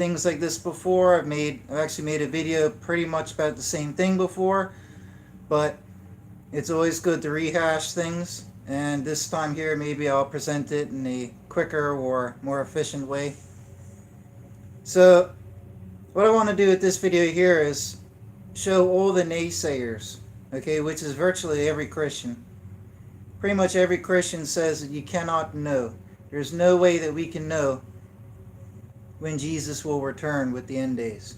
things like this before. I've actually made a video pretty much about the same thing before, but it's always good to rehash things. And this time here, maybe I'll present it in a quicker or more efficient way. So, what I want to do with this video here is show all the naysayers, okay, which is virtually every Christian. Pretty much every Christian says that you cannot know. There's no way that we can know when Jesus will return with the end days.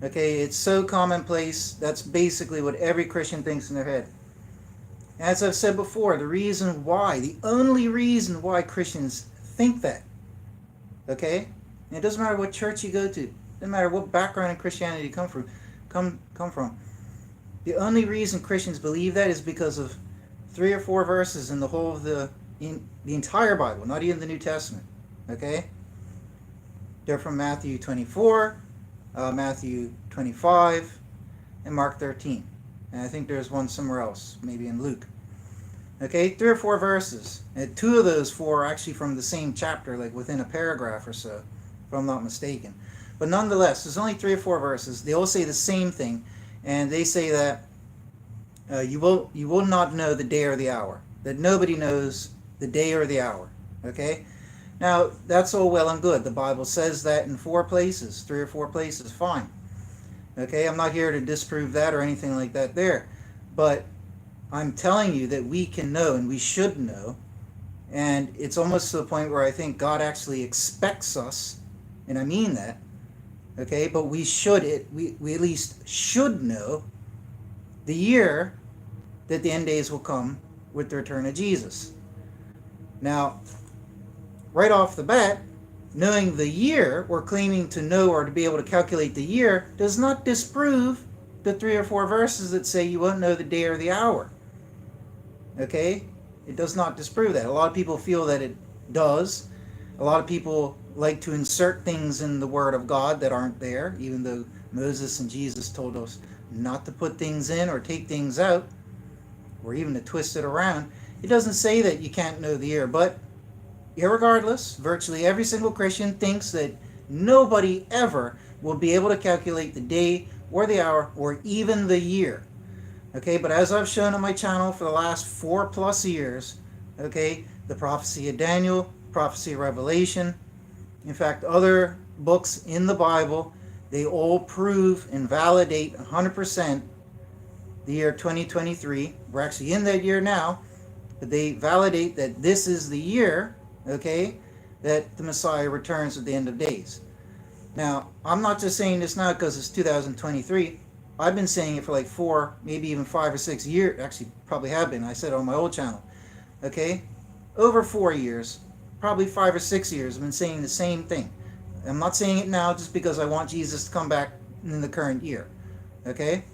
Okay, it's so commonplace. That's basically what every Christian thinks in their head. As I've said before, the only reason why Christians think that, okay, and it doesn't matter what church you go to, it doesn't matter what background in Christianity you come from. The only reason Christians believe that is because of 3 or 4 verses in the whole of the entire Bible, not even the New Testament. Okay, they're from Matthew 24, Matthew 25, and Mark 13. And I think there's one somewhere else, maybe in Luke. Okay, 3 or 4 verses. And 2 of those 4 are actually from the same chapter, like within a paragraph or so, if I'm not mistaken. But nonetheless, there's only 3 or 4 verses. They all say the same thing, and they say that you will not know the day or the hour. That nobody knows the day or the hour. Okay? Now, that's all well and good. The Bible says that in 4 places, 3 or 4 places, fine. Okay, I'm not here to disprove that or anything like that there. But I'm telling you that we can know and we should know. And it's almost to the point where I think God actually expects us, and I mean that, okay, but we at least should know the year that the end days will come with the return of Jesus. Now, right off the bat, knowing the year, or claiming to know or to be able to calculate the year, does not disprove the 3 or 4 verses that say you won't know the day or the hour. Okay? It does not disprove that. A lot of people feel that it does. A lot of people like to insert things in the Word of God that aren't there, even though Moses and Jesus told us not to put things in or take things out, or even to twist it around. It doesn't say that you can't know the year, but irregardless, virtually every single Christian thinks that nobody ever will be able to calculate the day or the hour or even the year. Okay, but as I've shown on my channel for the last 4+ years, okay, the prophecy of Daniel, prophecy of Revelation, in fact, other books in the Bible, they all prove and validate 100% the year 2023. We're actually in that year now, but they validate that this is the year, okay, that the Messiah returns at the end of days. Now, I'm not just saying this now because it's 2023. I've been saying it for like 4, maybe even 5 or 6 years. Actually, probably have been. I said it on my old channel. Okay? Over 4 years, probably 5 or 6 years, I've been saying the same thing. I'm not saying it now just because I want Jesus to come back in the current year. Okay?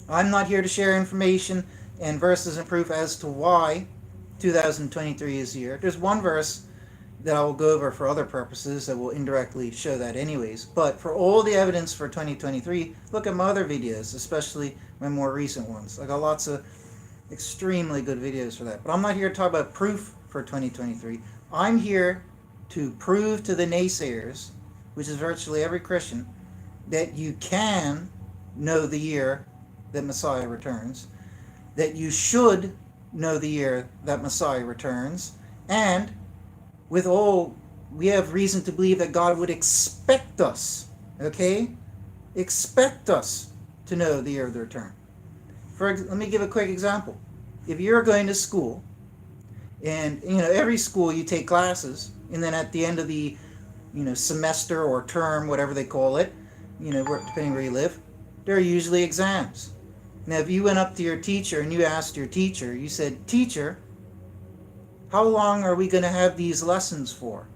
I'm not here to share information and verses and proof as to why 2023 is the year. There's one verse that I will go over for other purposes that will indirectly show that anyways. But for all the evidence for 2023, look at my other videos, especially my more recent ones. I got lots of extremely good videos for that. But I'm not here to talk about proof for 2023. I'm here to prove to the naysayers, which is virtually every Christian, that you can know the year that Messiah returns, that you should know the year that Messiah returns, and we have reason to believe that God would expect us, okay? Expect us to know the year of the return. Let me give a quick example. If you're going to school, and every school you take classes, and then at the end of the semester or term, whatever they call it, depending where you live, there are usually exams. Now, if you went up to your teacher and you asked your teacher, you said, "Teacher, how long are we going to have these lessons for?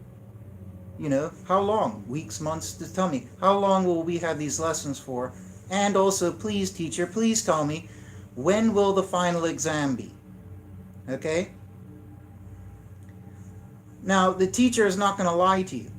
How long? Weeks, months? To tell me, how long will we have these lessons for? And also, please, teacher, please tell me, when will the final exam be?" Okay? Now, the teacher is not going to lie to you.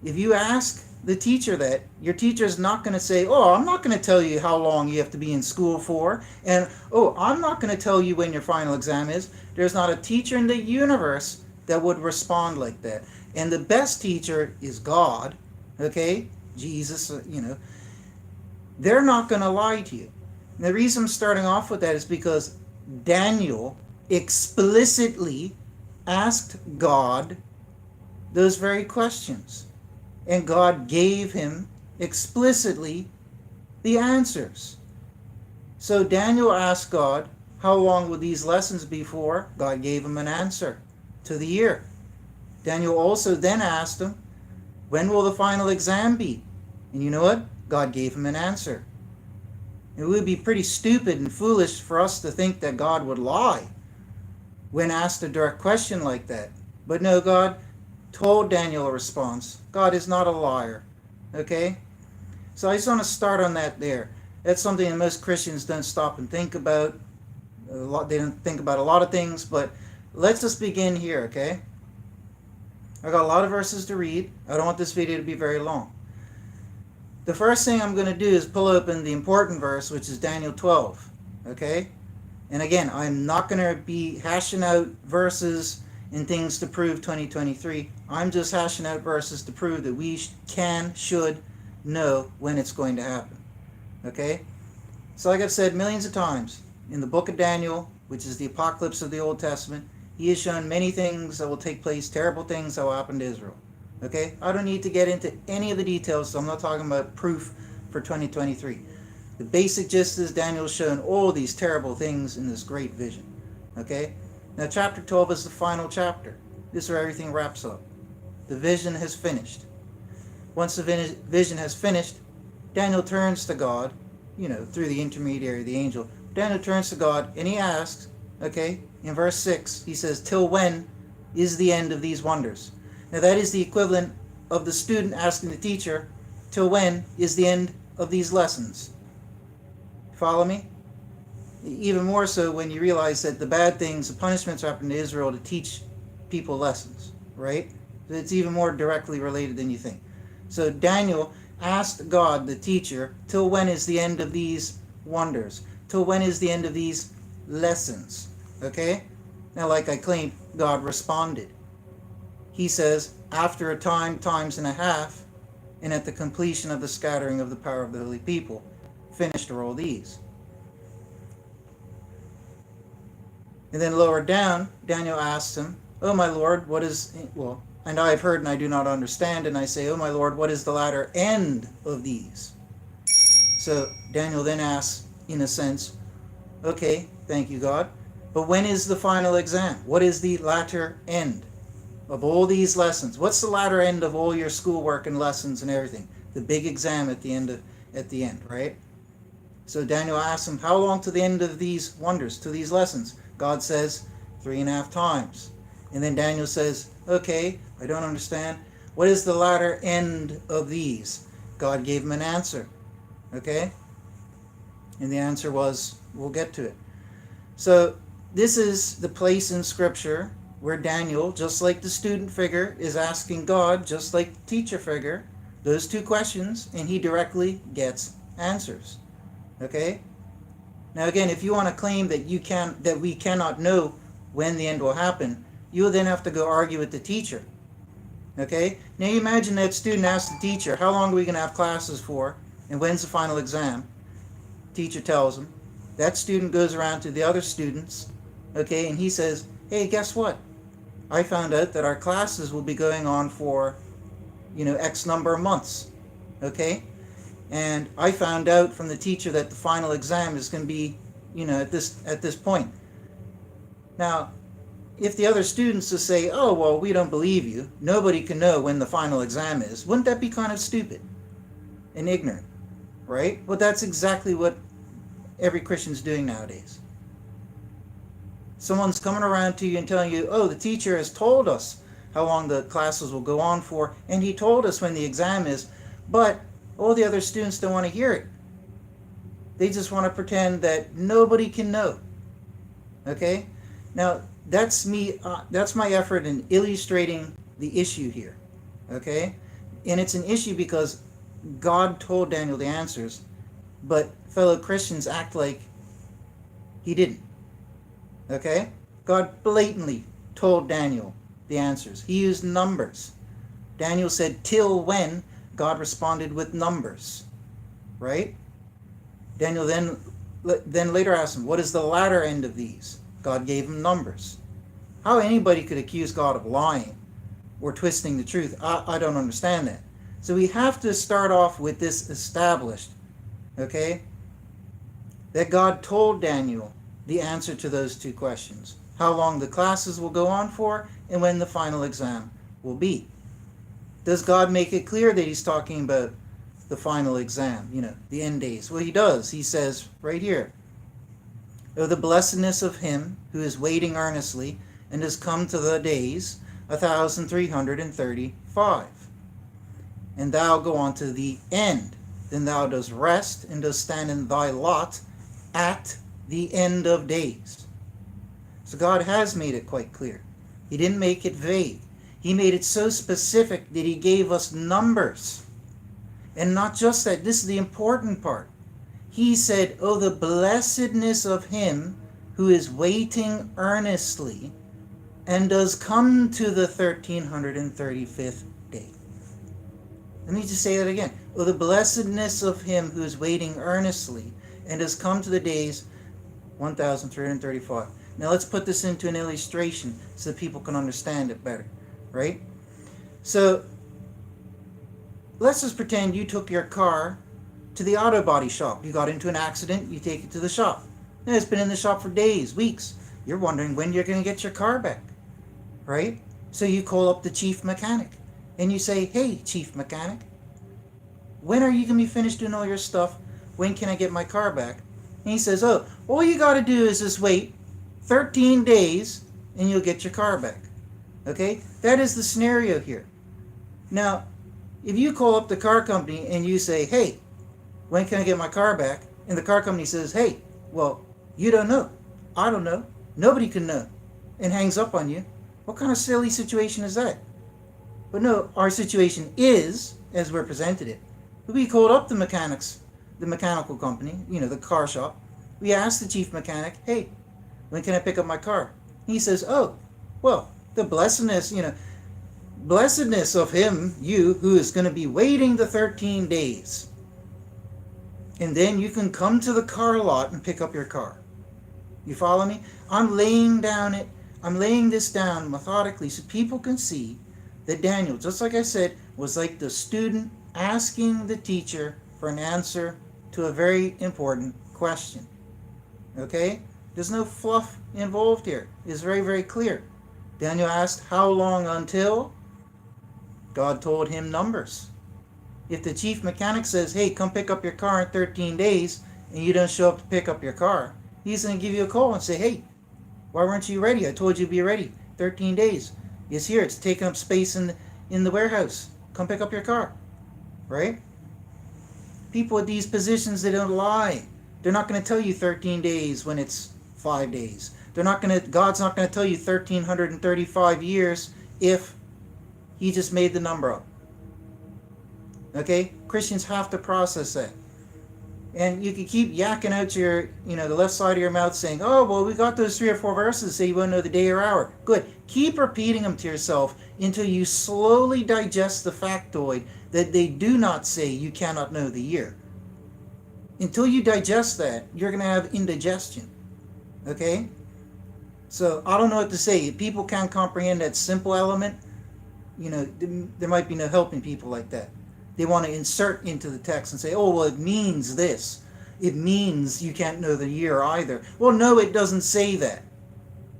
If you ask the teacher that, your teacher is not going to say, "Oh, I'm not going to tell you how long you have to be in school for," and, "Oh, I'm not going to tell you when your final exam is." There's not a teacher in the universe that would respond like that. And the best teacher is God, okay? Jesus, they're not going to lie to you. And the reason I'm starting off with that is because Daniel explicitly asked God those very questions. And God gave him explicitly the answers. So Daniel asked God, how long will these lessons be for? God gave him an answer to the year. Daniel also then asked him, when will the final exam be? And you know what? God gave him an answer. It would be pretty stupid and foolish for us to think that God would lie when asked a direct question like that. But no, God told Daniel a response. God is not a liar. Okay? So I just want to start on that there. That's something that most Christians don't stop and think about. They don't think about a lot of things, but let's just begin here, okay? I got a lot of verses to read. I don't want this video to be very long. The first thing I'm going to do is pull open the important verse, which is Daniel 12, okay? And again, I'm not going to be hashing out verses and things to prove 2023. I'm just hashing out verses to prove that we should know when it's going to happen, okay? So like I've said millions of times, in the book of Daniel, which is the apocalypse of the Old Testament, he has shown many things that will take place, terrible things that will happen to Israel. Okay? I don't need to get into any of the details, so I'm not talking about proof for 2023. The basic gist is Daniel's shown all these terrible things in this great vision. Okay? Now chapter 12 is the final chapter. This is where everything wraps up. The vision has finished. Once the vision has finished, Daniel turns to God, through the intermediary, the angel. Daniel turns to God and he asks, okay, in verse 6, he says, till when is the end of these wonders? Now that is the equivalent of the student asking the teacher, till when is the end of these lessons? Follow me? Even more so when you realize that the bad things, the punishments happen to Israel to teach people lessons, right? It's even more directly related than you think. So Daniel asked God, the teacher, till when is the end of these wonders? Till when is the end of these lessons? Okay? Now, like I claimed, God responded. He says, after a time, times and a half, and at the completion of the scattering of the power of the holy people, finished are all these. And then lower down, Daniel asks him, oh my Lord, what is, and I have heard and I do not understand, and I say, oh my Lord, what is the latter end of these? So Daniel then asks, in a sense, okay, thank you, God, but when is the final exam? What is the latter end of all these lessons? What's the latter end of all your schoolwork and lessons and everything? The big exam at the end, right? So Daniel asks him, how long to the end of these wonders, to these lessons? God says, 3.5 times. And then Daniel says, okay, I don't understand. What is the latter end of these? God gave him an answer. Okay? And the answer was, we'll get to it. So this is the place in Scripture where Daniel, just like the student figure, is asking God, just like the teacher figure, those two questions, and he directly gets answers. Okay? Now again, if you want to claim that we cannot know when the end will happen, you will then have to go argue with the teacher. Okay? Now you imagine that student asks the teacher, how long are we going to have classes for? And when's the final exam? Teacher tells him. That student goes around to the other students, okay, and he says, hey, guess what? I found out that our classes will be going on for, X number of months, okay? And I found out from the teacher that the final exam is going to be, at this point. Now, if the other students just say, oh, well, we don't believe you, nobody can know when the final exam is, wouldn't that be kind of stupid and ignorant, right? Well, that's exactly what every Christian's doing nowadays. Someone's coming around to you and telling you, oh, the teacher has told us how long the classes will go on for, and he told us when the exam is, but all the other students don't want to hear it. They just want to pretend that nobody can know. Okay? Now, that's my effort in illustrating the issue here. Okay? And it's an issue because God told Daniel the answers, but fellow Christians act like he didn't. Okay? God blatantly told Daniel the answers. He used numbers. Daniel said, till when? God responded with numbers, right? Daniel then later asked him, what is the latter end of these? God gave him numbers. How anybody could accuse God of lying or twisting the truth, I don't understand that. So we have to start off with this established, okay? That God told Daniel the answer to those two questions. How long the classes will go on for and when the final exam will be. Does God make it clear that he's talking about the final exam, the end days? Well, he does. He says right here, "Oh, the blessedness of him who is waiting earnestly and has come to the days 1,335. And thou go on to the end. Then thou dost rest and dost stand in thy lot at the end of days." So God has made it quite clear. He didn't make it vague. He made it so specific that he gave us numbers. And not just that, this is the important part. He said, "Oh, the blessedness of him who is waiting earnestly and does come to the 1335th day." Let me just say that again. "Oh, the blessedness of him who is waiting earnestly and has come to the days 1,335. Now let's put this into an illustration so that people can understand it better, right? So let's just pretend you took your car to the auto body shop. You got into an accident, you take it to the shop. Now it's been in the shop for days, weeks. You're wondering when you're going to get your car back, right? So you call up the chief mechanic and you say, "Hey, chief mechanic, when are you going to be finished doing all your stuff? When can I get my car back?" And he says, "Oh, all you got to do is just wait 13 days and you'll get your car back." Okay? That is the scenario here. Now, if you call up the car company and you say, "Hey, when can I get my car back?" And the car company says, "Hey, well, you don't know. I don't know. Nobody can know," and hangs up on you, what kind of silly situation is that? But no, our situation is, as we're presented it. We called up the mechanical company, the car shop. We asked the chief mechanic, "Hey, when can I pick up my car?" He says, "Oh, well, the blessedness of him, you, who is going to be waiting the 13 days. And then you can come to the car lot and pick up your car." You follow me? I'm laying this down methodically so people can see that Daniel, just like I said, was like the student asking the teacher for an answer to a very important question. Okay? There's no fluff involved here. It's very, very clear. Daniel asked, "How long until?" God told him numbers. If the chief mechanic says, "Hey, come pick up your car in 13 days, and you don't show up to pick up your car, he's going to give you a call and say, "Hey, why weren't you ready? I told you to be ready. 13 days. It's here. It's taking up space in the warehouse. Come pick up your car." Right? People at these positions, they don't lie. They're not going to tell you 13 days when it's 5 days. God's not going to tell you 1,335 years if he just made the number up. Okay? Christians have to process that. And you can keep yakking out the left side of your mouth saying, "Oh, well, we got those 3 or 4 verses so you won't know the day or hour." Good. Keep repeating them to yourself until you slowly digest the factoid that they do not say you cannot know the year. Until you digest that, you're going to have indigestion. Okay? So I don't know what to say. If people can't comprehend that simple element, there might be no helping people like that. They want to insert into the text and say, "Oh, well, it means this. It means you can't know the year either." Well, no, it doesn't say that.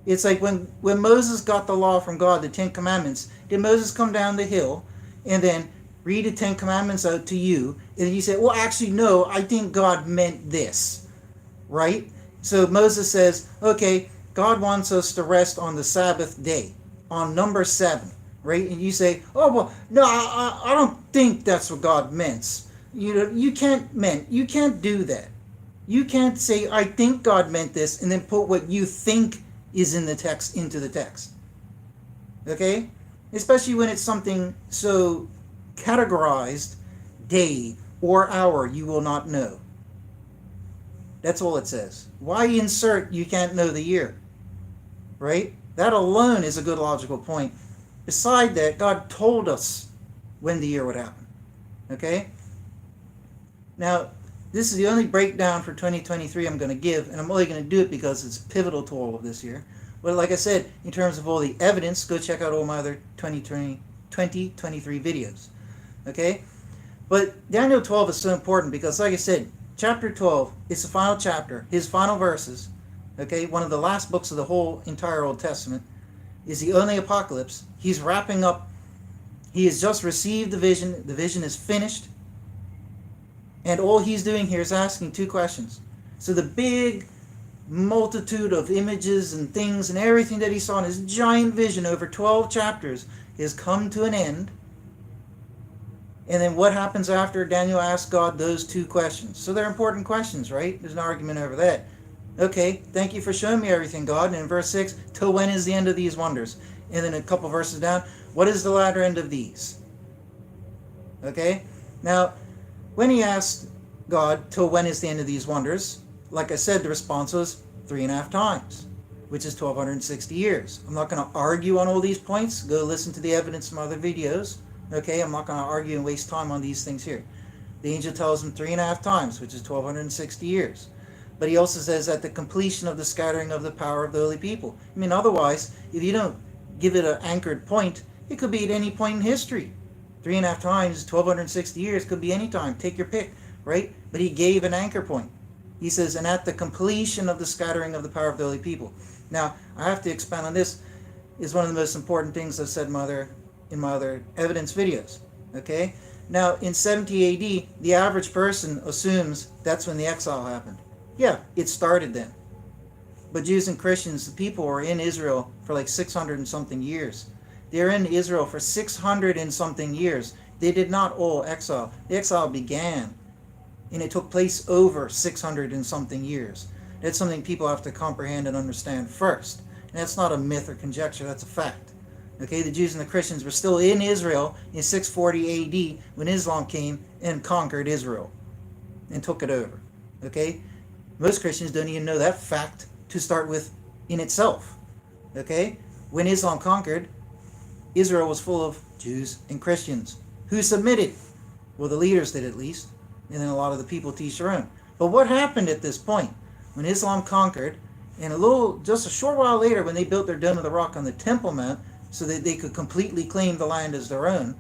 It's like when Moses got the law from God, the 10 Commandments, did Moses come down the hill and then read the 10 Commandments out to you? And then you say, "Well, actually, no, I think God meant this." Right? So Moses says, "Okay, God wants us to rest on the Sabbath day, on number 7. Right? And you say, "Oh, well, no, I don't think that's what God meant." You can't do that. You can't say, "I think God meant this," and then put what you think is in the text into the text. Okay? Especially when it's something so categorized, day or hour, you will not know. That's all it says. Why insert "you can't know the year"? Right? That alone is a good logical point. Beside that, God told us when the year would happen. Okay? Now, this is the only breakdown for 2023 I'm going to give, and I'm only going to do it because it's pivotal to all of this here. But like I said, in terms of all the evidence, go check out all my other 2023 videos. Okay? But Daniel 12 is so important because, like I said, chapter 12 is the final chapter, his final verses. Okay? One of the last books of the whole entire Old Testament is the only apocalypse. He's wrapping up. He has just received the vision. The vision is finished. And all he's doing here is asking two questions. So the big multitude of images and things and everything that he saw in his giant vision over 12 chapters has come to an end. And then what happens after? Daniel asks God those two questions. So they're important questions, right? There's no argument over that. Okay, thank you for showing me everything, God. And in verse 6, till when is the end of these wonders? And then a couple verses down, what is the latter end of these? Okay, now, when he asked God, till when is the end of these wonders? Like I said, the response was 3.5 times, which is 1,260 years. I'm not going to argue on all these points. Go listen to the evidence from other videos. Okay, I'm not going to argue and waste time on these things here. The angel tells him 3.5 times, which is 1,260 years. But he also says at the completion of the scattering of the power of the holy people. I mean, otherwise, if you don't give it an anchored point, it could be at any point in history. 3.5 times, 1,260 years, could be any time. Take your pick, right? But he gave an anchor point. He says, and at the completion of the scattering of the power of the holy people. Now, I have to expand on this. Is one of the most important things I've said in my other evidence videos. Okay? Now, in 70 AD, the average person assumes that's when the exile happened. Yeah, it started then. But Jews and Christians, the people were in Israel for like 600 and something years. They're in Israel for 600 and something years. They did not all exile. The exile began, and it took place over 600 and something years. That's something people have to comprehend and understand first. And that's not a myth or conjecture, that's a fact. Okay, the Jews and the Christians were still in Israel in 640 AD when Islam came and conquered Israel and took it over. Okay? Most Christians don't even know that fact to start with in itself. Okay? When Islam conquered, Israel was full of Jews and Christians who submitted. Well, the leaders did at least. And then a lot of the people to each their own. But what happened at this point? When Islam conquered, and just a short while later when they built their Dome of the Rock on the Temple Mount so that they could completely claim the land as their own,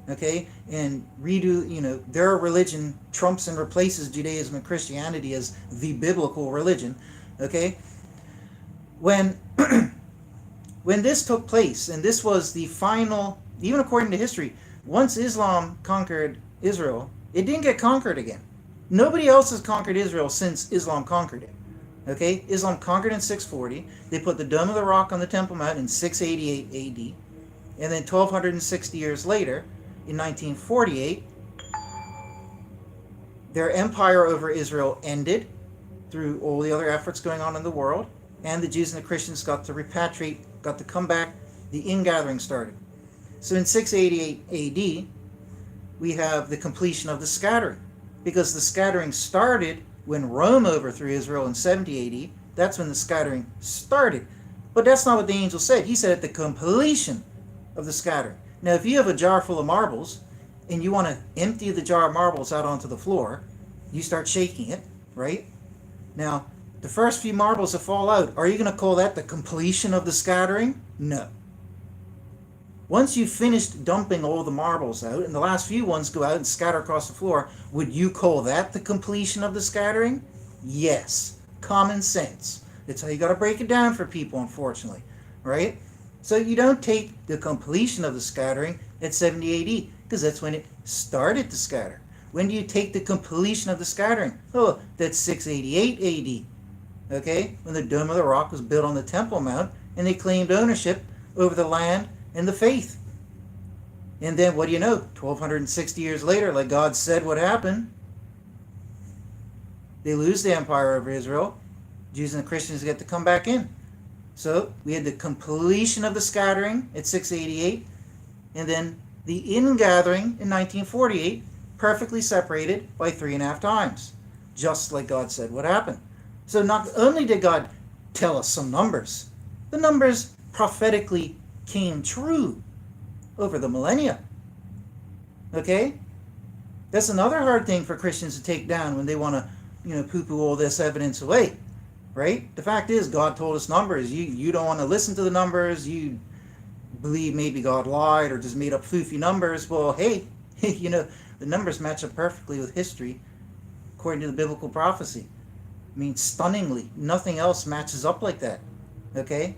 okay, and redo, their religion trumps and replaces Judaism and Christianity as the biblical religion, okay? When this took place, and this was the final, even according to history, once Islam conquered Israel, it didn't get conquered again. Nobody else has conquered Israel since Islam conquered it. Okay, Islam conquered in 640. They put the Dome of the Rock on the Temple Mount in 688 AD. And then 1,260 years later, in 1948, their empire over Israel ended through all the other efforts going on in the world. And the Jews and the Christians got to repatriate, got to come back. The ingathering started. So in 688 AD, we have the completion of the scattering. Because the scattering started when Rome overthrew Israel in 70 AD. That's when the scattering started. But that's not what the angel said. He said at the completion of the scattering. Now, if you have a jar full of marbles and you want to empty the jar of marbles out onto the floor, you start shaking it, right? Now, the first few marbles that fall out, are you going to call that the completion of the scattering? No. Once you've finished dumping all the marbles out and the last few ones go out and scatter across the floor, would you call that the completion of the scattering? Yes. Common sense. That's how you got to break it down for people, unfortunately. Right? So you don't take the completion of the scattering at 70 AD because that's when it started to scatter. When do you take the completion of the scattering? Oh, that's 688 AD. Okay? When the Dome of the Rock was built on the Temple Mount and they claimed ownership over the land and the faith. And then what do you know? 1,260 years later, like God said, what happened? They lose the empire over Israel. Jews and the Christians get to come back in. So we had the completion of the scattering at 688, and then the ingathering in 1948, perfectly separated by 3.5 times, just like God said would happen. So not only did God tell us some numbers, the numbers prophetically came true over the millennia. Okay? That's another hard thing for Christians to take down when they want to, poo-poo all this evidence away, right? The fact is, God told us numbers. You don't want to listen to the numbers. You believe maybe God lied or just made up floofy numbers. Well, hey, the numbers match up perfectly with history according to the biblical prophecy. I mean, stunningly, nothing else matches up like that. Okay?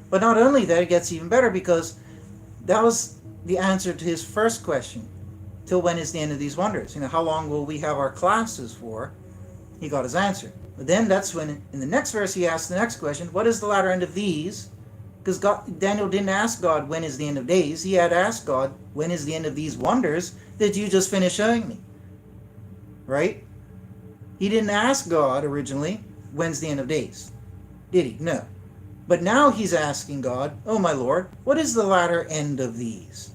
But not only that, it gets even better, because that was the answer to his first question. Till when is the end of these wonders? How long will we have our classes for? He got his answer. But then that's when, in the next verse, he asked the next question, what is the latter end of these? Because Daniel didn't ask God, when is the end of days? He had asked God, when is the end of these wonders that you just finished showing me? Right? He didn't ask God originally, when's the end of days? Did he? No. But now he's asking God, oh my Lord, what is the latter end of these?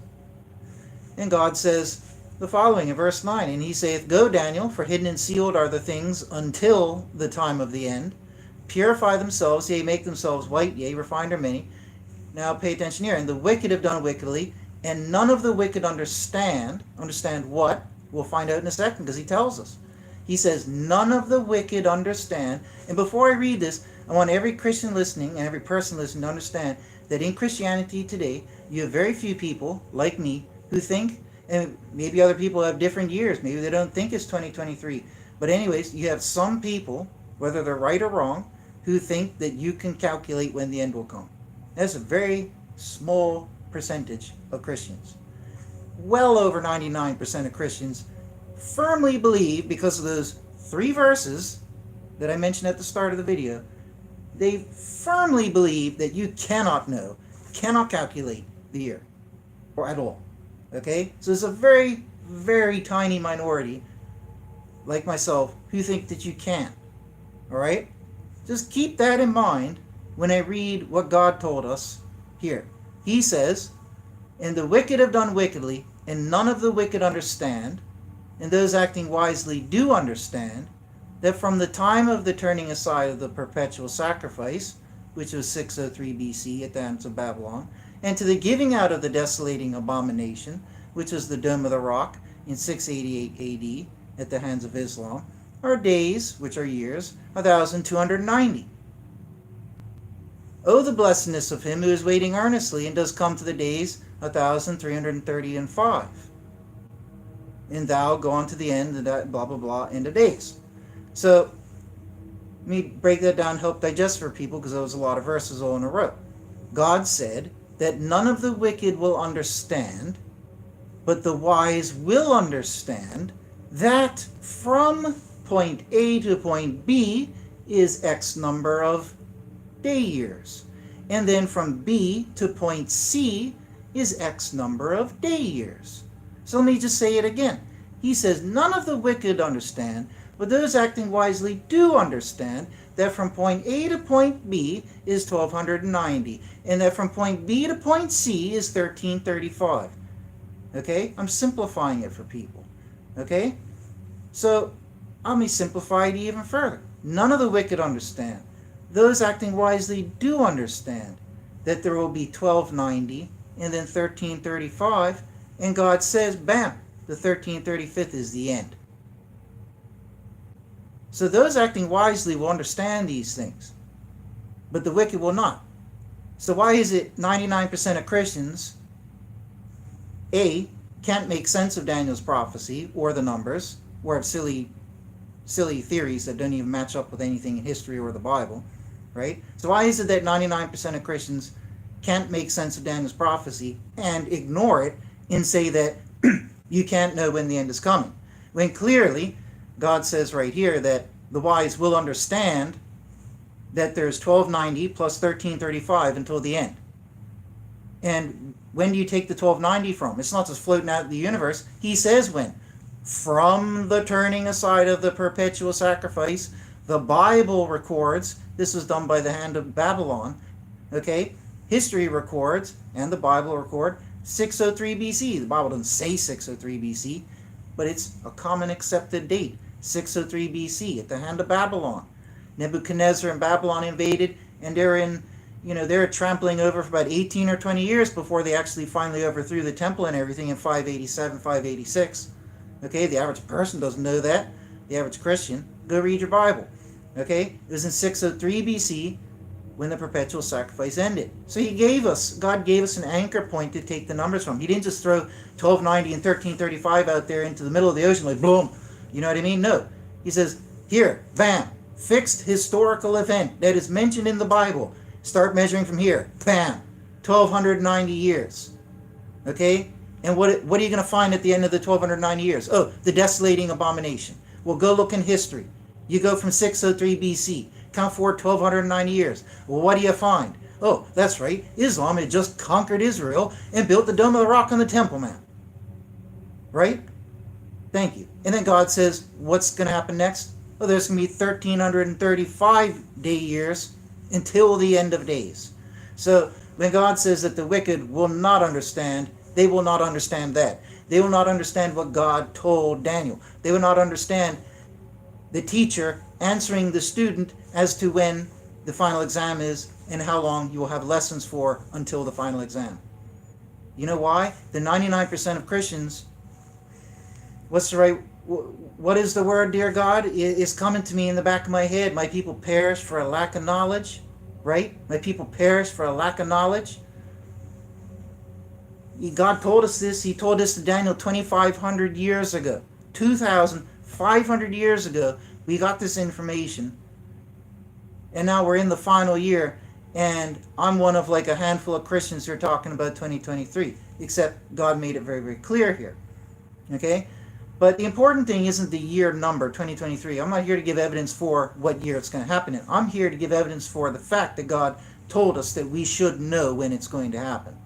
And God says the following in verse 9, and he saith, go, Daniel, for hidden and sealed are the things until the time of the end. Purify themselves, yea, make themselves white, yea, refined are many. Now pay attention here. And the wicked have done wickedly, and none of the wicked understand. Understand what? We'll find out in a second, because he tells us. He says, none of the wicked understand. And before I read this, I want every Christian listening and every person listening to understand that in Christianity today, you have very few people, like me, who think, and maybe other people have different years. Maybe they don't think it's 2023. But anyways, you have some people, whether they're right or wrong, who think that you can calculate when the end will come. That's a very small percentage of Christians. Well over 99% of Christians firmly believe, because of those 3 verses that I mentioned at the start of the video, they firmly believe that you cannot know, cannot calculate the year, or at all. Okay? So it's a very, very tiny minority, like myself, who think that you can. Alright? Just keep that in mind when I read what God told us here. He says, and the wicked have done wickedly, and none of the wicked understand, and those acting wisely do understand, that from the time of the turning aside of the perpetual sacrifice, which was 603 BC at the hands of Babylon, and to the giving out of the desolating abomination, which was the Dome of the Rock in 688 AD at the hands of Islam, are days, which are years, 1,290. Oh, the blessedness of him who is waiting earnestly and does come to the days 1,335. And thou go on to the end of that blah, blah, blah, end of days. So, let me break that down, help digest for people, because there was a lot of verses all in a row. God said that none of the wicked will understand, but the wise will understand that from point A to point B is X number of day years. And then from B to point C is X number of day years. So let me just say it again. He says, none of the wicked understand, but those acting wisely do understand that from point A to point B is 1,290, and that from point B to point C is 1,335. Okay? I'm simplifying it for people. Okay? So, let me simplify it even further. None of the wicked understand. Those acting wisely do understand that there will be 1,290 and then 1,335, and God says, bam, the 1,335th is the end. So those acting wisely will understand these things, but the wicked will not. So why is it 99% of Christians, A, can't make sense of Daniel's prophecy or the numbers, or have silly theories that don't even match up with anything in history or the Bible, right? So why is it that 99% of Christians can't make sense of Daniel's prophecy and ignore it and say that you can't know when the end is coming? When clearly, God says right here that the wise will understand that there's 1,290 plus 1,335 until the end. And when do you take the 1,290 from? It's not just floating out of the universe. He says when. From the turning aside of the perpetual sacrifice, the Bible records, this was done by the hand of Babylon, okay? History records, and the Bible record, 603 BC. The Bible doesn't say 603 BC, but it's a common accepted date, 603 BC, at the hand of Babylon. Nebuchadnezzar and Babylon invaded, and they're trampling over for about 18 or 20 years before they actually finally overthrew the temple and everything in 587, 586. Okay, the average person doesn't know that. The average Christian, go read your Bible. Okay, it was in 603 BC when the perpetual sacrifice ended. So God gave us an anchor point to take the numbers from. He didn't just throw 1290 and 1335 out there into the middle of the ocean like boom. You know what I mean? No. He says, here, bam, fixed historical event that is mentioned in the Bible. Start measuring from here. Bam, 1290 years. Okay? And what are you going to find at the end of the 1290 years? Oh, the desolating abomination. Well, go look in history. You go from 603 BC. Count forward 1290 years. Well, what do you find? Oh, that's right. Islam had just conquered Israel and built the Dome of the Rock on the Temple Mount. Right? Thank you. And then God says, what's going to happen next? Well, there's going to be 1335 day years until the end of days. So when God says that the wicked will not understand, they will not understand that. They will not understand what God told Daniel. They will not understand the teacher answering the student as to when the final exam is and how long you will have lessons for until the final exam. You know why? The 99% of Christians, what is the word, dear God? It's coming to me in the back of my head. My people perish for a lack of knowledge, right? My people perish for a lack of knowledge. God told us this. He told this to Daniel 2,500 years ago. 2,500 years ago, we got this information. And now we're in the final year, and I'm one of like a handful of Christians who are talking about 2023, except God made it very, very clear here. Okay? But the important thing isn't the year number, 2023. I'm not here to give evidence for what year it's going to happen in. I'm here to give evidence for the fact that God told us that we should know when it's going to happen.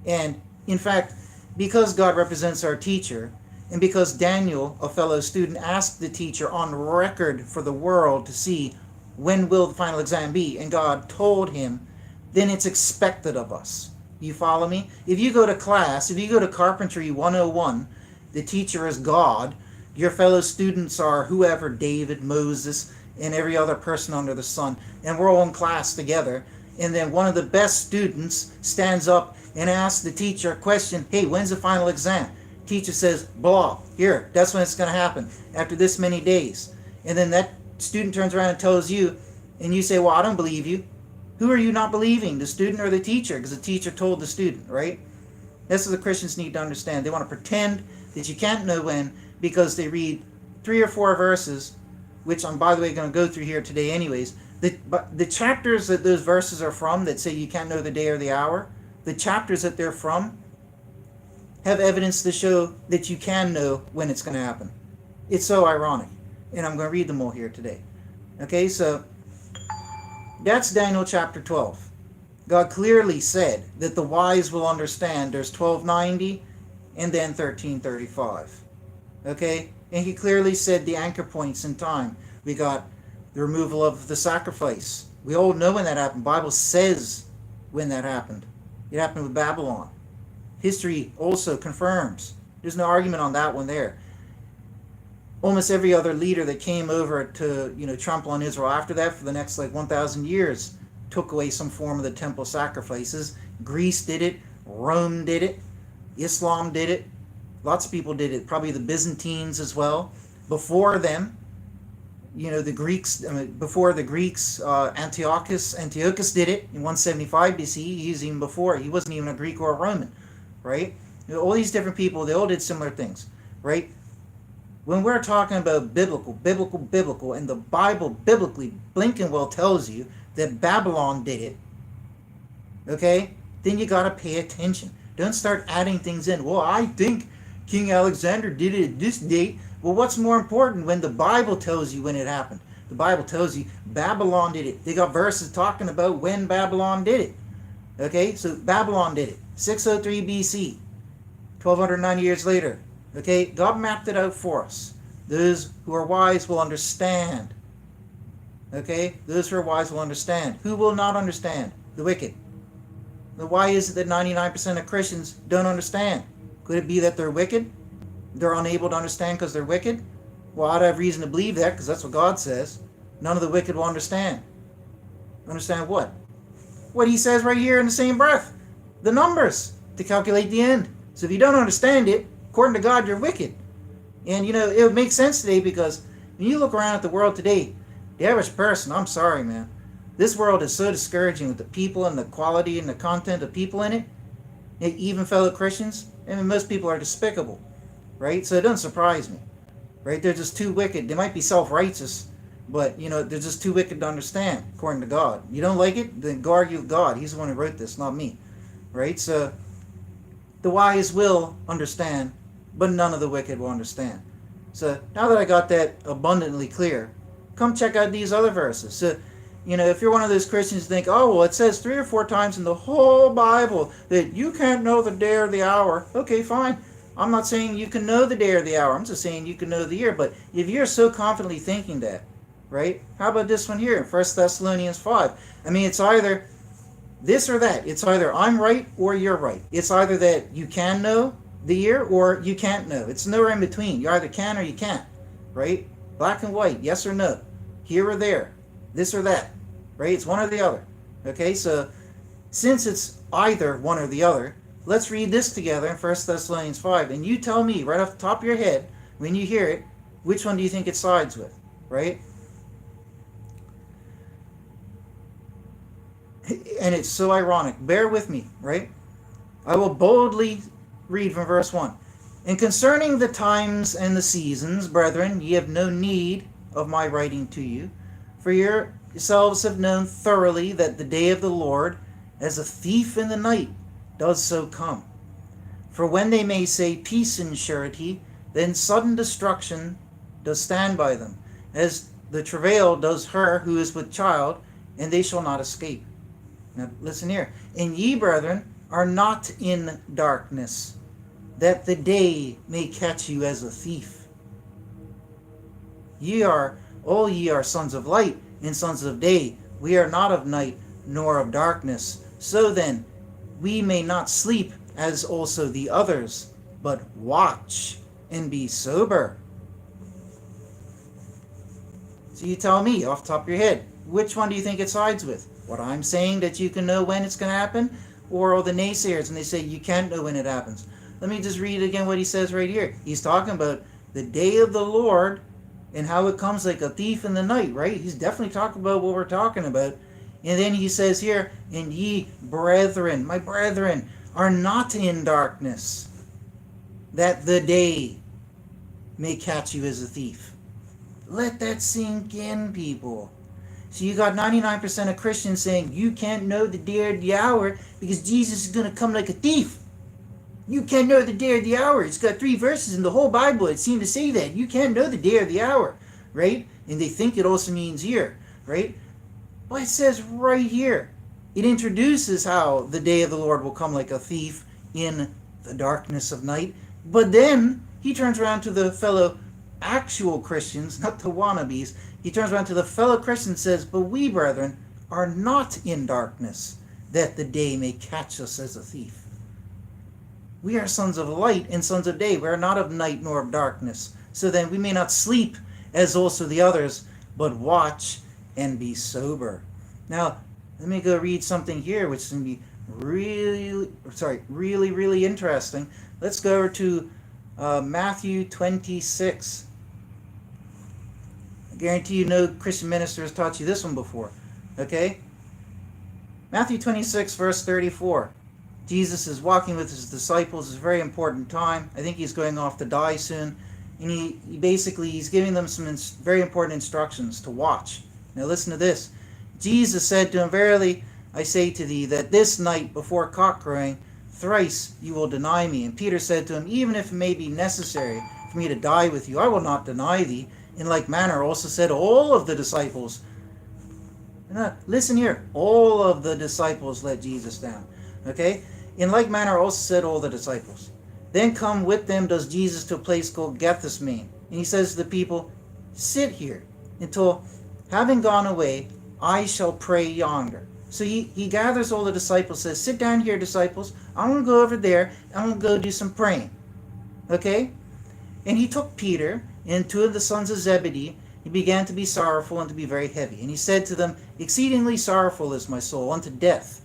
And in fact, because God represents our teacher, and because Daniel, a fellow student, asked the teacher on record for the world to see when will the final exam be, and God told him, then it's expected of us. You follow me? If you go to class, if you go to Carpentry 101, the teacher is God, your fellow students are whoever, David, Moses, and every other person under the sun, and we're all in class together, and then one of the best students stands up and asks the teacher a question, hey, when's the final exam? Teacher says, blah, here, that's when it's going to happen, after this many days. And then that student turns around and tells you, and you say, well, I don't believe you. Who are you not believing, the student or the teacher? Because the teacher told the student, right? That's what the Christians need to understand. They want to pretend that you can't know when because they read 3 or 4 verses, which I'm, by the way, going to go through here today anyways. The chapters that those verses are from that say you can't know the day or the hour, the chapters that they're from have evidence to show that you can know when it's going to happen. It's so ironic. And I'm going to read them all here today. Okay, so that's Daniel chapter 12. God clearly said that the wise will understand there's 1290 and then 1335. Okay, and he clearly said the anchor points in time. We got the removal of the sacrifice. We all know when that happened. The Bible says when that happened. It happened with Babylon. History also confirms. There's no argument on that one there. Almost every other leader that came over to trample on Israel after that for the next 1,000 years took away some form of the temple sacrifices. Greece did it. Rome did it. Islam did it. Lots of people did it. Probably the Byzantines as well. Before them, the Greeks. Before the Greeks, Antiochus did it in 175 BC. He was even before. He wasn't even a Greek or a Roman, right? All these different people, they all did similar things, right? When we're talking about biblical, and the Bible biblically, Blinkenwell tells you that Babylon did it, okay, then you got to pay attention. Don't start adding things in. Well, I think King Alexander did it at this date. Well, what's more important when the Bible tells you when it happened? The Bible tells you Babylon did it. They got verses talking about when Babylon did it. Okay, so Babylon did it. 603 BC, 1290 years later. Okay, God mapped it out for us. Those who are wise will understand. Okay, those who are wise will understand. Who will not understand? The wicked. Then why is it that 99% of Christians don't understand? Could it be that they're wicked? They're unable to understand because they're wicked? Well, I'd have reason to believe that because that's what God says. None of the wicked will understand. Understand what? What he says right here in the same breath. The numbers to calculate the end. So if you don't understand it, according to God, you're wicked. And it would make sense today, because when you look around at the world today, the average person, I'm sorry, man, this world is so discouraging with the people and the quality and the content of people in it. Even fellow Christians, I mean, most people are despicable, right? So it doesn't surprise me, right? They're just too wicked. They might be self-righteous, but they're just too wicked to understand, according to God. You don't like it? Then go argue with God. He's the one who wrote this, not me, right? So the wise will understand, but none of the wicked will understand. So now that I got that abundantly clear, come check out these other verses. So, if you're one of those Christians who think, oh, well, it says 3 or 4 times in the whole Bible that you can't know the day or the hour. Okay, fine. I'm not saying you can know the day or the hour. I'm just saying you can know the year. But if you're so confidently thinking that, right? How about this one here, 1 Thessalonians 5? I mean, it's either this or that. It's either I'm right or you're right. It's either that you can know the year or you can't know. It's nowhere in between. You either can or you can't, right? Black and white, yes or no, here or there, this or that, right? It's one or the other. Okay, so since it's either one or the other, let's read this together in 1 Thessalonians 5. And you tell me right off the top of your head, when you hear it, which one do you think it sides with, right? And it's so ironic. Bear with me, right? I will boldly read from verse 1. And concerning the times and the seasons, brethren, ye have no need of my writing to you, for yourselves have known thoroughly that the day of the Lord, as a thief in the night, does so come. For when they may say peace and surety, then sudden destruction does stand by them, as the travail does her who is with child, and they shall not escape. Now listen here. And ye, brethren, are not in darkness, that the day may catch you as a thief. All ye are sons of light and sons of day. We are not of night nor of darkness. So then, we may not sleep as also the others, but watch and be sober. So you tell me off the top of your head, which one do you think it sides with? What I'm saying, that you can know when it's going to happen, or all the naysayers and they say you can't know when it happens? Let me just read again what he says right here. He's talking about the day of the Lord and how it comes like a thief in the night, right? He's definitely talking about what we're talking about. And then he says here, and ye, brethren, my brethren, are not in darkness, that the day may catch you as a thief. Let that sink in, people. So you got 99% of Christians saying you can't know the day or the hour because Jesus is going to come like a thief. You can't know the day or the hour. It's got 3 verses in the whole Bible that seem to say that. You can't know the day or the hour, right? And they think it also means year, right? But it says right here. It introduces how the day of the Lord will come like a thief in the darkness of night. But then he turns around to the fellow actual Christians, not the wannabes. He turns around to the fellow Christians and says, but we, brethren, are not in darkness, that the day may catch us as a thief. We are sons of light and sons of day. We are not of night nor of darkness. So then we may not sleep as also the others, but watch and be sober. Now, let me go read something here, which is going to be really interesting. Let's go over to Matthew 26. I guarantee you no Christian minister has taught you this one before. Okay? Matthew 26, verse 34. Jesus is walking with his disciples. It's a very important time. I think he's going off to die soon. And he's giving them some very important instructions to watch. Now listen to this. Jesus said to him, verily I say to thee, that this night before cock crowing, thrice you will deny me. And Peter said to him, even if it may be necessary for me to die with you, I will not deny thee. In like manner also said all of the disciples. Now, listen here. All of the disciples let Jesus down. Okay? In like manner also said all the disciples. Then come with them does Jesus to a place called Gethsemane. And he says to the people, sit here until, having gone away, I shall pray yonder. So he gathers all the disciples, says, sit down here, disciples. I'm going to go over there. I'm going to go do some praying. Okay? And he took Peter and 2 of the sons of Zebedee. He began to be sorrowful and to be very heavy. And he said to them, exceedingly sorrowful is my soul unto death.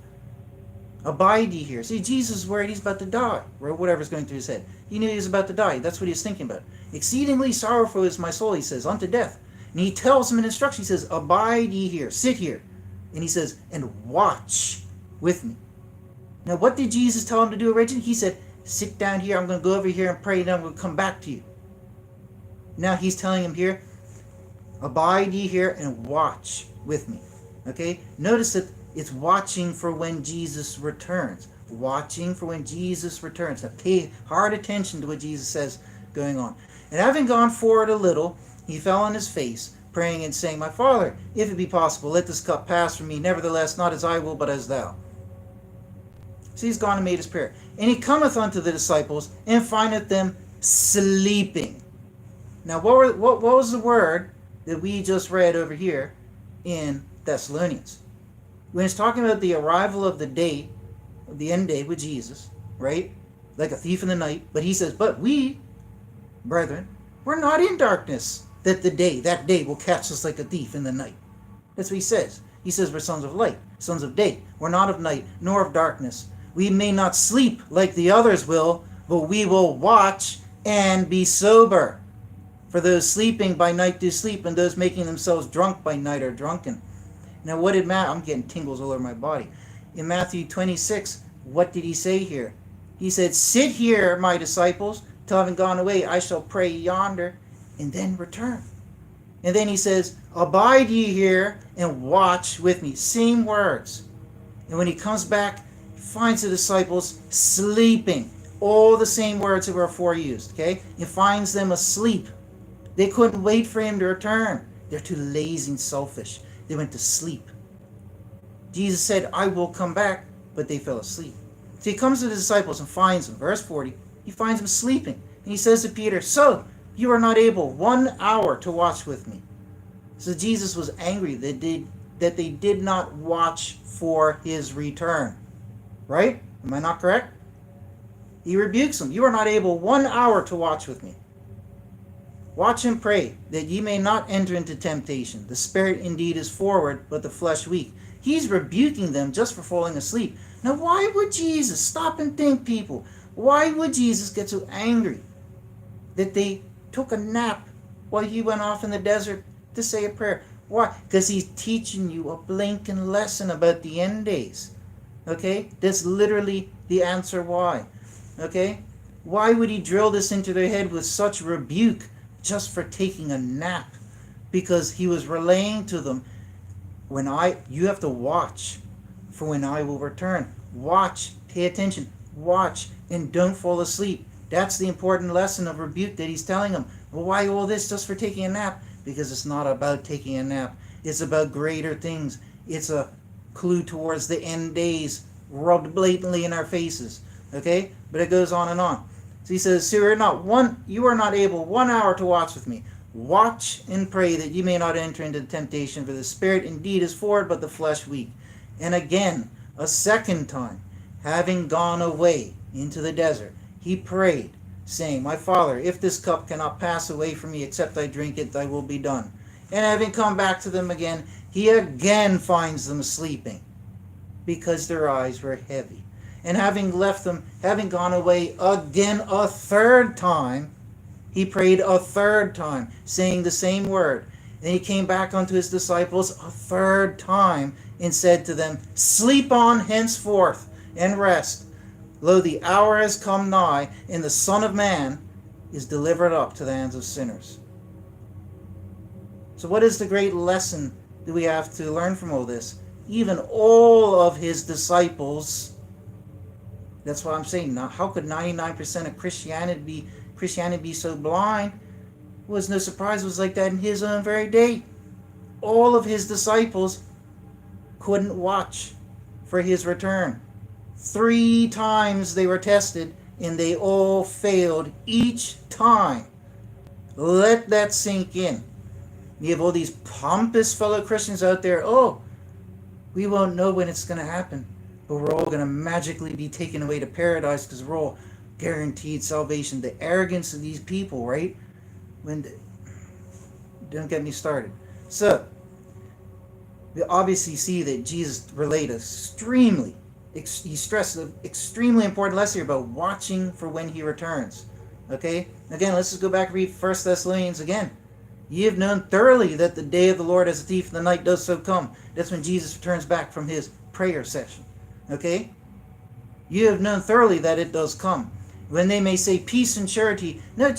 Abide ye here. See, Jesus is worried he's about to die, or whatever's going through his head. He knew he was about to die. That's what he was thinking about. Exceedingly sorrowful is my soul, he says, unto death. And he tells him an instruction. He says, abide ye here, sit here. And he says, and watch with me. Now, what did Jesus tell him to do originally? He said, sit down here, I'm going to go over here and pray, and then I'm going to come back to you. Now he's telling him here, abide ye here and watch with me. Okay? Notice that it's watching for when Jesus returns. Watching for when Jesus returns. Now pay hard attention to what Jesus says going on. And having gone forward a little, he fell on his face, praying and saying, my Father, if it be possible, let this cup pass from me. Nevertheless, not as I will, but as thou. So he's gone and made his prayer. And he cometh unto the disciples, and findeth them sleeping. Now, what was the word that we just read over here in Thessalonians? When it's talking about the arrival of the day, of the end day with Jesus, right? Like a thief in the night. But he says, but we, brethren, we're not in darkness, that day will catch us like a thief in the night. That's what he says. He says we're sons of light, sons of day. We're not of night, nor of darkness. We may not sleep like the others will, but we will watch and be sober. For those sleeping by night do sleep, and those making themselves drunk by night are drunken. Now what did I'm getting tingles all over my body. In Matthew 26, what did he say here? He said, sit here, my disciples, till having gone away, I shall pray yonder, and then return. And then he says, abide ye here and watch with me. Same words. And when he comes back, he finds the disciples sleeping. All the same words that were before used. Okay? He finds them asleep. They couldn't wait for him to return. They're too lazy and selfish. They went to sleep. Jesus said, I will come back, but they fell asleep. So he comes to the disciples and finds them. Verse 40, he finds them sleeping. And he says to Peter, so you are not able 1 hour to watch with me. So Jesus was angry that they did not watch for his return. Right? Am I not correct? He rebukes them. You are not able 1 hour to watch with me. Watch and pray, that ye may not enter into temptation. The spirit indeed is forward, but the flesh weak. He's rebuking them just for falling asleep. Now why would Jesus, stop and think people, why would Jesus get so angry that they took a nap while he went off in the desert to say a prayer? Why? Because he's teaching you a blinking lesson about the end days. Okay? That's literally the answer why. Okay? Why would he drill this into their head with such rebuke just for taking a nap? Because he was relaying to them, you have to watch for when I will return. Watch, pay attention, watch, and don't fall asleep. That's the important lesson of rebuke that he's telling them. Well, why all this just for taking a nap? Because it's not about taking a nap. It's about greater things. It's a clue towards the end days rubbed blatantly in our faces. Okay? But it goes on and on. So he says, so you are not able 1 hour to watch with me. Watch and pray that you may not enter into temptation, for the spirit indeed is forward, but the flesh weak. And again, a second time, having gone away into the desert, he prayed, saying, my Father, if this cup cannot pass away from me except I drink it, thy will be done. And having come back to them again, he again finds them sleeping, because their eyes were heavy. And having left them, having gone away again a third time, he prayed a third time, saying the same word. And he came back unto his disciples a third time, and said to them, sleep on henceforth, and rest. Lo, the hour has come nigh, and the Son of Man is delivered up to the hands of sinners. So what is the great lesson that we have to learn from all this? Even all of his disciples, that's what I'm saying. Now, how could 99% of Christianity be so blind? It was no surprise it was like that in his own very day. All of his disciples couldn't watch for his return. 3 times they were tested, and they all failed each time. Let that sink in. You have all these pompous fellow Christians out there. Oh, we won't know when it's going to happen, but we're all going to magically be taken away to paradise because we're all guaranteed salvation. The arrogance of these people, right? Don't get me started. So, we obviously see that Jesus relayed extremely he stressed an extremely important lesson here about watching for when he returns. Okay? Again, let's just go back and read 1 Thessalonians again. Ye have known thoroughly that the day of the Lord as a thief in the night does so come. That's when Jesus returns back from his prayer session. Okay? You have known thoroughly that it does come. When they may say peace and charity. No,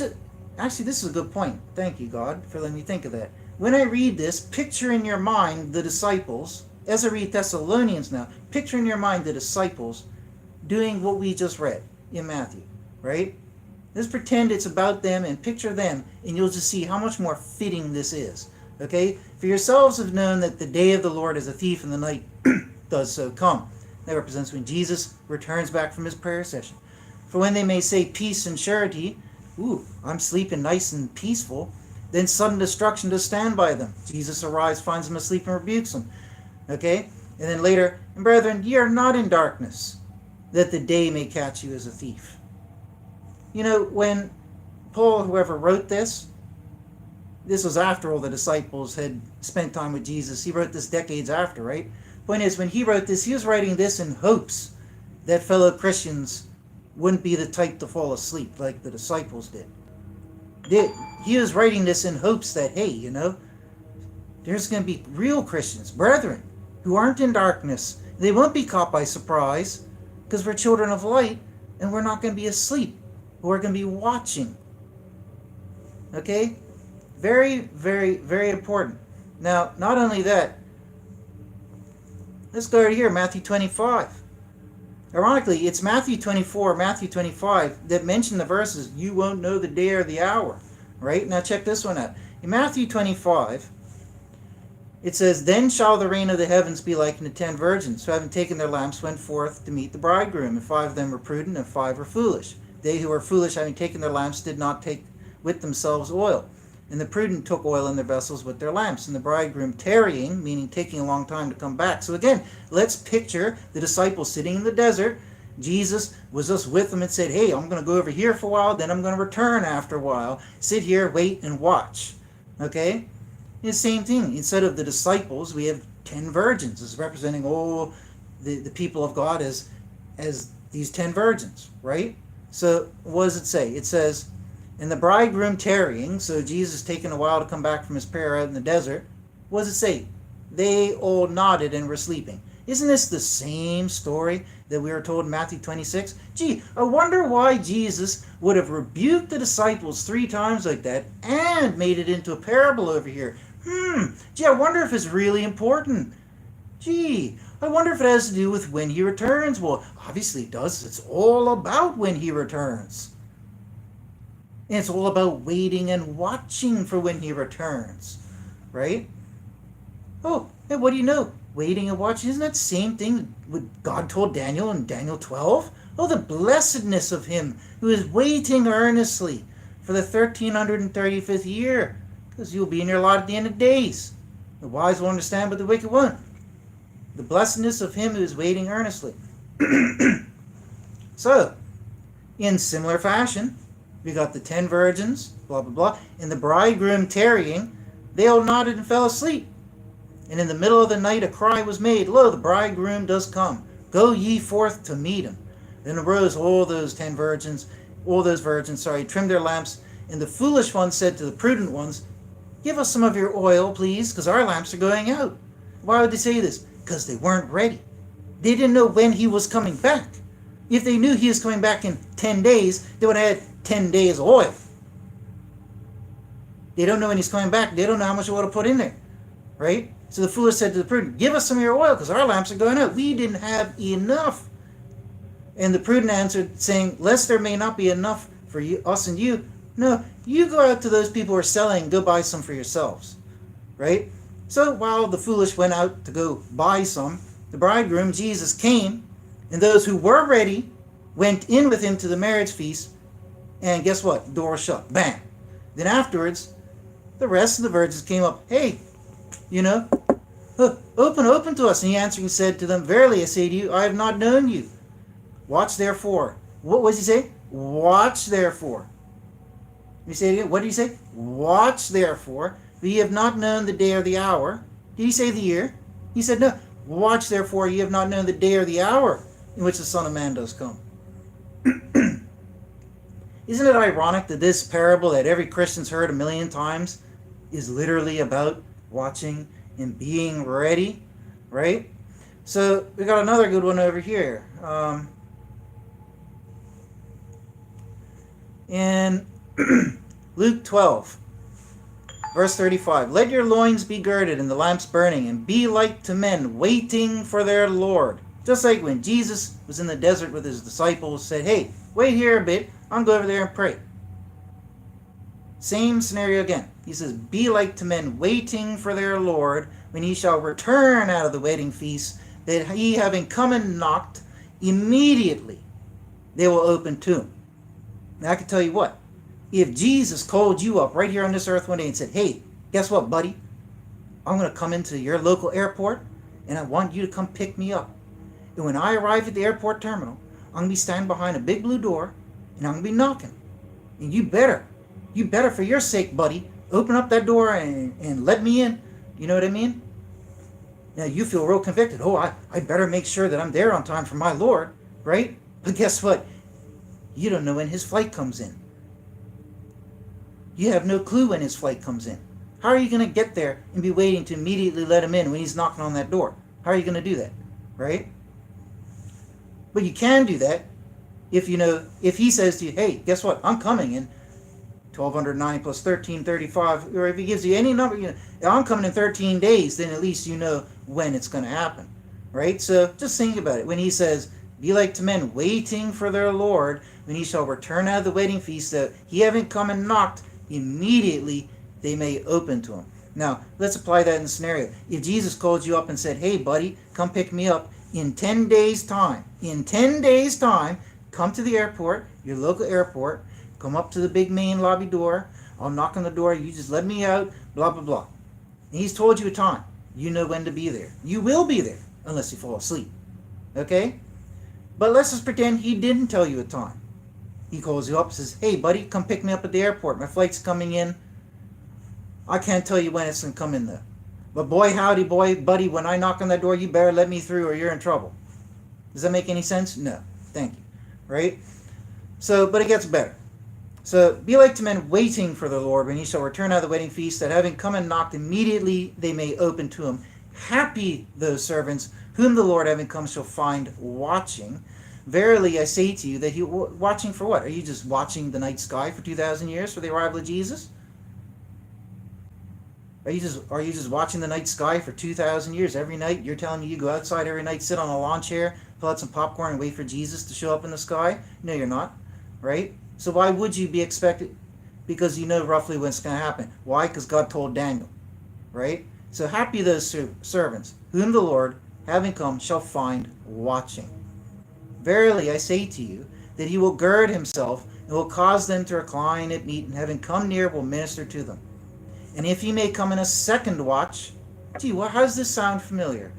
actually, this is a good point. Thank you, God, for letting me think of that. When I read this, picture in your mind the disciples. As I read Thessalonians now, picture in your mind the disciples doing what we just read in Matthew, right? Just pretend it's about them and picture them, and you'll just see how much more fitting this is. Okay? For yourselves have known that the day of the Lord as a thief in the night does so come. That represents when Jesus returns back from his prayer session. For when they may say peace and surety, ooh, I'm sleeping nice and peaceful, then sudden destruction does stand by them. Jesus arrives, finds them asleep, and rebukes them. Okay? And then later, and brethren, ye are not in darkness, that the day may catch you as a thief. You know, when Paul, whoever wrote this was after all the disciples had spent time with Jesus. He wrote this decades after, right? Point is, when he wrote this, he was writing this in hopes that fellow Christians wouldn't be the type to fall asleep like the disciples did. He was writing this in hopes that, hey, you know, there's going to be real Christians, brethren, who aren't in darkness. They won't be caught by surprise because we're children of light and we're not going to be asleep. We're going to be watching. Okay? Very, very, very important. Now, not only that, let's go right here, Matthew 25. Ironically, it's Matthew 24, Matthew 25 that mention the verses, you won't know the day or the hour. Right? Now check this one out. In Matthew 25, it says, Then shall the reign of the heavens be like unto 10 virgins, who having taken their lamps went forth to meet the bridegroom, and 5 of them were prudent, and 5 were foolish. They who were foolish, having taken their lamps, did not take with themselves oil. And the prudent took oil in their vessels with their lamps. And the bridegroom tarrying, meaning taking a long time to come back. So again, let's picture the disciples sitting in the desert. Jesus was just with them and said, hey, I'm going to go over here for a while, then I'm going to return after a while. Sit here, wait, and watch. Okay? The same thing. Instead of the disciples, we have 10 virgins. It's representing all the people of God as these 10 virgins, right? So what does it say? It says, and the bridegroom tarrying, so Jesus taking a while to come back from his prayer out in the desert, what does it say? They all nodded and were sleeping. Isn't this the same story that we were told in Matthew 26? Gee, I wonder why Jesus would have rebuked the disciples 3 times like that and made it into a parable over here. Gee, I wonder if it's really important. Gee, I wonder if it has to do with when he returns. Well, obviously it does. It's all about when he returns. And it's all about waiting and watching for when he returns. Right? Oh, and what do you know? Waiting and watching, isn't that the same thing what God told Daniel in Daniel 12? Oh, the blessedness of him who is waiting earnestly for the 1335th year, because you'll be in your lot at the end of days. The wise will understand, but the wicked won't. The blessedness of him who is waiting earnestly. So, in similar fashion, we got the 10 virgins, blah, blah, blah, and the bridegroom tarrying. They all nodded and fell asleep. And in the middle of the night a cry was made, Lo, the bridegroom does come. Go ye forth to meet him. Then arose all those virgins, trimmed their lamps. And the foolish ones said to the prudent ones, Give us some of your oil, please, because our lamps are going out. Why would they say this? Because they weren't ready. They didn't know when he was coming back. If they knew he was coming back in 10 days, they would have had 10 days of oil. They don't know when he's coming back. They don't know how much oil to put in there. Right? So the foolish said to the prudent, Give us some of your oil, because our lamps are going out. We didn't have enough. And the prudent answered, saying, Lest there may not be enough for you, us and you. No, you go out to those people who are selling and go buy some for yourselves. Right? So while the foolish went out to go buy some, the bridegroom, Jesus, came, and those who were ready went in with him to the marriage feast, and guess what? Door was shut. Bam. Then afterwards, the rest of the virgins came up. Hey, open to us. And he answering said to them, Verily I say to you, I have not known you. Watch therefore. What was he say? Watch therefore. Let me say it again. What did he say? Watch therefore, for ye have not known the day or the hour. Did he say the year? He said no. Watch therefore, ye have not known the day or the hour in which the Son of Man does come. Isn't it ironic that this parable that every Christian's heard a million times is literally about watching and being ready, right? So we got another good one over here. In Luke 12, verse 35, let your loins be girded and the lamps burning, and be like to men waiting for their Lord. Just like when Jesus was in the desert with his disciples, said, hey, wait here a bit, I'm going to go over there and pray. Same scenario again. He says, be like to men waiting for their Lord, when he shall return out of the wedding feast, that he having come and knocked, immediately they will open to him. Now I can tell you what, if Jesus called you up right here on this earth one day and said, hey, guess what, buddy? I'm going to come into your local airport and I want you to come pick me up. And when I arrive at the airport terminal, I'm going to be standing behind a big blue door and I'm going to be knocking. And you better for your sake, buddy, open up that door and let me in. You know what I mean? Now you feel real convicted. Oh, I better make sure that I'm there on time for my Lord, right? But guess what? You don't know when his flight comes in. You have no clue when his flight comes in. How are you going to get there and be waiting to immediately let him in when he's knocking on that door? How are you going to do that, right? But you can do that if he says to you, hey, guess what? I'm coming in 1209 plus 1335, or if he gives you any number, I'm coming in 13 days, then at least you know when it's going to happen, right? So just think about it. When he says, be like to men waiting for their Lord, when he shall return out of the wedding feast, that he having come and knocked, immediately they may open to him. Now, let's apply that in the scenario. If Jesus called you up and said, hey, buddy, come pick me up in 10 days' time, come to the airport, your local airport, come up to the big main lobby door, I'll knock on the door, you just let me out, blah, blah, blah. And he's told you a time. You know when to be there. You will be there, unless you fall asleep. Okay? But let's just pretend he didn't tell you a time. He calls you up and says, hey, buddy, come pick me up at the airport. My flight's coming in. I can't tell you when it's going to come in, though. But boy, howdy, buddy, when I knock on that door, you better let me through or you're in trouble. Does that make any sense? No. Thank you. Right? So, but it gets better. So, be like to men waiting for the Lord, when he shall return out of the wedding feast, that having come and knocked, immediately they may open to him. Happy those servants whom the Lord having come shall find watching. Verily I say to you that he watching for what? Are you just watching the night sky for 2,000 years for the arrival of Jesus? Are you just watching the night sky for 2,000 years? Every night you're telling me you go outside every night, sit on a lawn chair, pull out some popcorn and wait for Jesus to show up in the sky? No, you're not, right? So why would you be expected? Because you know roughly what's going to happen. Why? Because God told Daniel, right? So happy those servants whom the Lord, having come, shall find watching. Verily I say to you that he will gird himself and will cause them to recline at meat, and having come near will minister to them. And if he may come in a second watch, how does this sound familiar?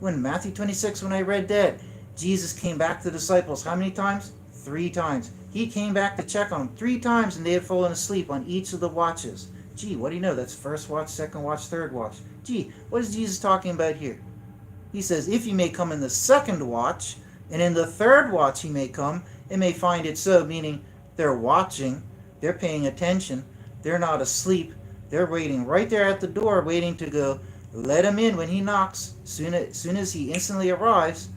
When Matthew 26, when I read that, Jesus came back to the disciples how many times? 3 times. He came back to check on them 3 times, and they had fallen asleep on each of the watches. What do you know? That's first watch, second watch, third watch. What is Jesus talking about here? He says, if he may come in the second watch, and in the third watch he may come, and may find it so, meaning they're watching, they're paying attention, they're not asleep, they're waiting right there at the door, waiting to go, let him in when he knocks, soon as he instantly arrives,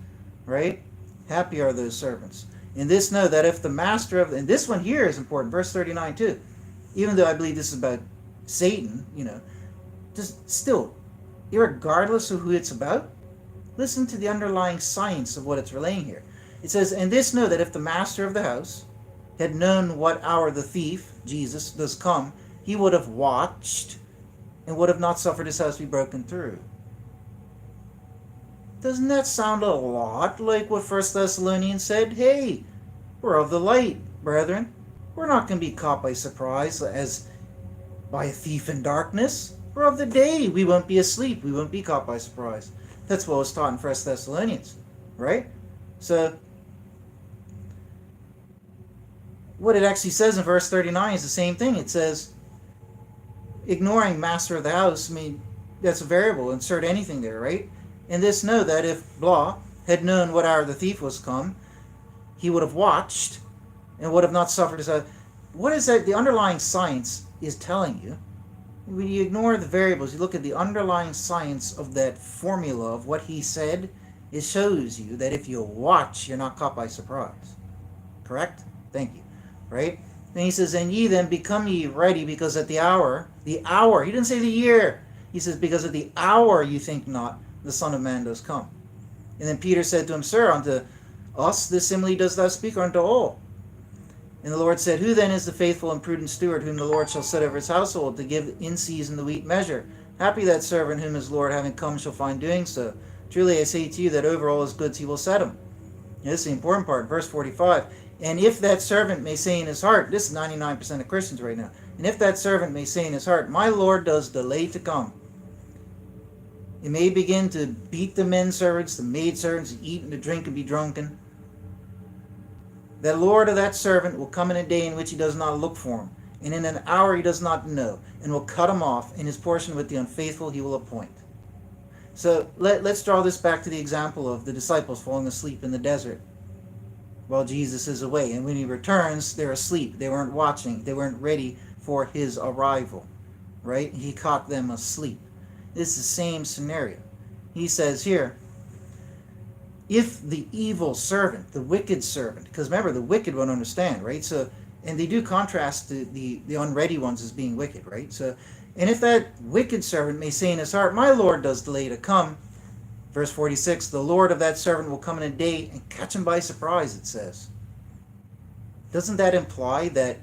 right? Happy are those servants. In this know that if the master of, and this one here is important, verse 39 too, even though I believe this is about Satan, just still, irregardless of who it's about, listen to the underlying science of what it's relaying here. It says, and this know that if the master of the house had known what hour the thief, Jesus, does come, he would have watched and would have not suffered his house to be broken through. Doesn't that sound a lot like what 1 Thessalonians said? Hey, we're of the light, brethren. We're not going to be caught by surprise as by a thief in darkness. We're of the day. We won't be asleep. We won't be caught by surprise. That's what was taught in 1 Thessalonians, right? So, what it actually says in verse 39 is the same thing. It says, ignoring master of the house, that's a variable. Insert anything there, right? And this know that if blah, had known what hour the thief was come, he would have watched and would have not suffered his. What is that? The underlying science is telling you. When you ignore the variables, you look at the underlying science of that formula of what he said, it shows you that if you watch, you're not caught by surprise. Correct? Thank you. Right? And he says, and ye then become ye ready, because at the hour, he didn't say the year. He says, because at the hour you think not, the Son of Man does come. And then Peter said to him, Sir, unto us this simile does thou speak, or unto all? And the Lord said, Who then is the faithful and prudent steward, whom the Lord shall set over his household, to give in season the wheat measure? Happy that servant whom his Lord, having come, shall find doing so. Truly I say to you that over all his goods he will set him. Now, this is the important part, verse 45. And if that servant may say in his heart, this is 99% of Christians right now, and if that servant may say in his heart, My Lord does delay to come, he may begin to beat the men servants, the maid servants, to eat and to drink and be drunken. The Lord of that servant will come in a day in which he does not look for him, and in an hour he does not know, and will cut him off, and his portion with the unfaithful he will appoint. So let's draw this back to the example of the disciples falling asleep in the desert while Jesus is away. And when he returns, they're asleep. They weren't watching. They weren't ready for his arrival. Right? He caught them asleep. This is the same scenario. He says here, if the evil servant, the wicked servant, because remember, the wicked won't understand, right? So, and they do contrast the unready ones as being wicked, right? So, and if that wicked servant may say in his heart, My Lord does delay to come, verse 46, the Lord of that servant will come in a day and catch him by surprise, it says. Doesn't that imply that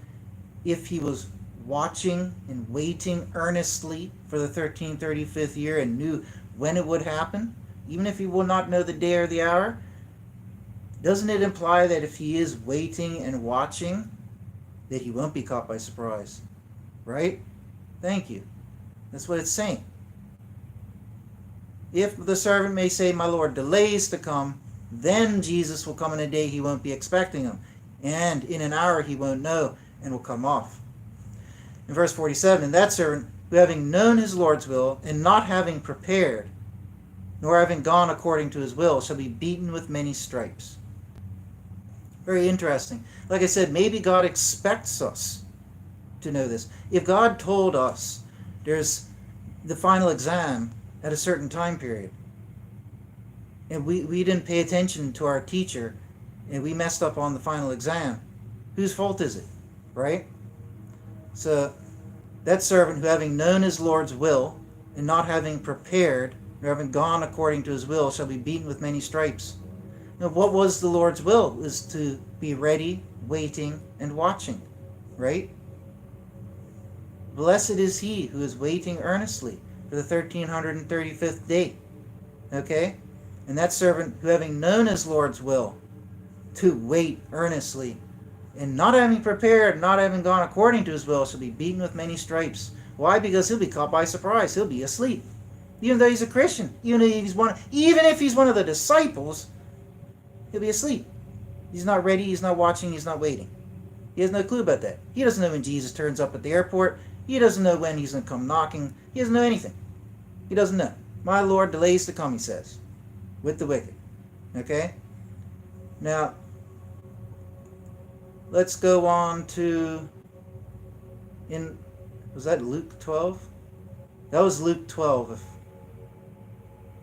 if he was watching and waiting earnestly for the 1335th year and knew when it would happen, even if he will not know the day or the hour, doesn't it imply that if he is waiting and watching, that he won't be caught by surprise? Right? Thank you. That's what it's saying. If the servant may say, My Lord delays to come, then Jesus will come in a day he won't be expecting him, and in an hour he won't know, and will come off. In verse 47, and that servant, who having known his Lord's will, and not having prepared, nor having gone according to his will, shall be beaten with many stripes. Very interesting. Like I said, maybe God expects us to know this. If God told us there's the final exam at a certain time period, and we didn't pay attention to our teacher, and we messed up on the final exam, whose fault is it? Right? So, that servant who having known his Lord's will, and not having prepared, or having gone according to his will, shall be beaten with many stripes. Now, what was the Lord's will? It was to be ready, waiting, and watching. Right? Blessed is he who is waiting earnestly for the 1335th day. Okay? And that servant who having known his Lord's will, to wait earnestly, and not having prepared, not having gone according to his will, shall be beaten with many stripes. Why? Because he'll be caught by surprise. He'll be asleep. Even though he's a Christian, even if he's one of the disciples, he'll be asleep. He's not ready, he's not watching, he's not waiting. He has no clue about that. He doesn't know when Jesus turns up at the airport. He doesn't know when he's going to come knocking. He doesn't know anything. He doesn't know. My Lord delays to come, he says, with the wicked. Okay? Now, let's go on to, was that Luke 12? That was Luke 12.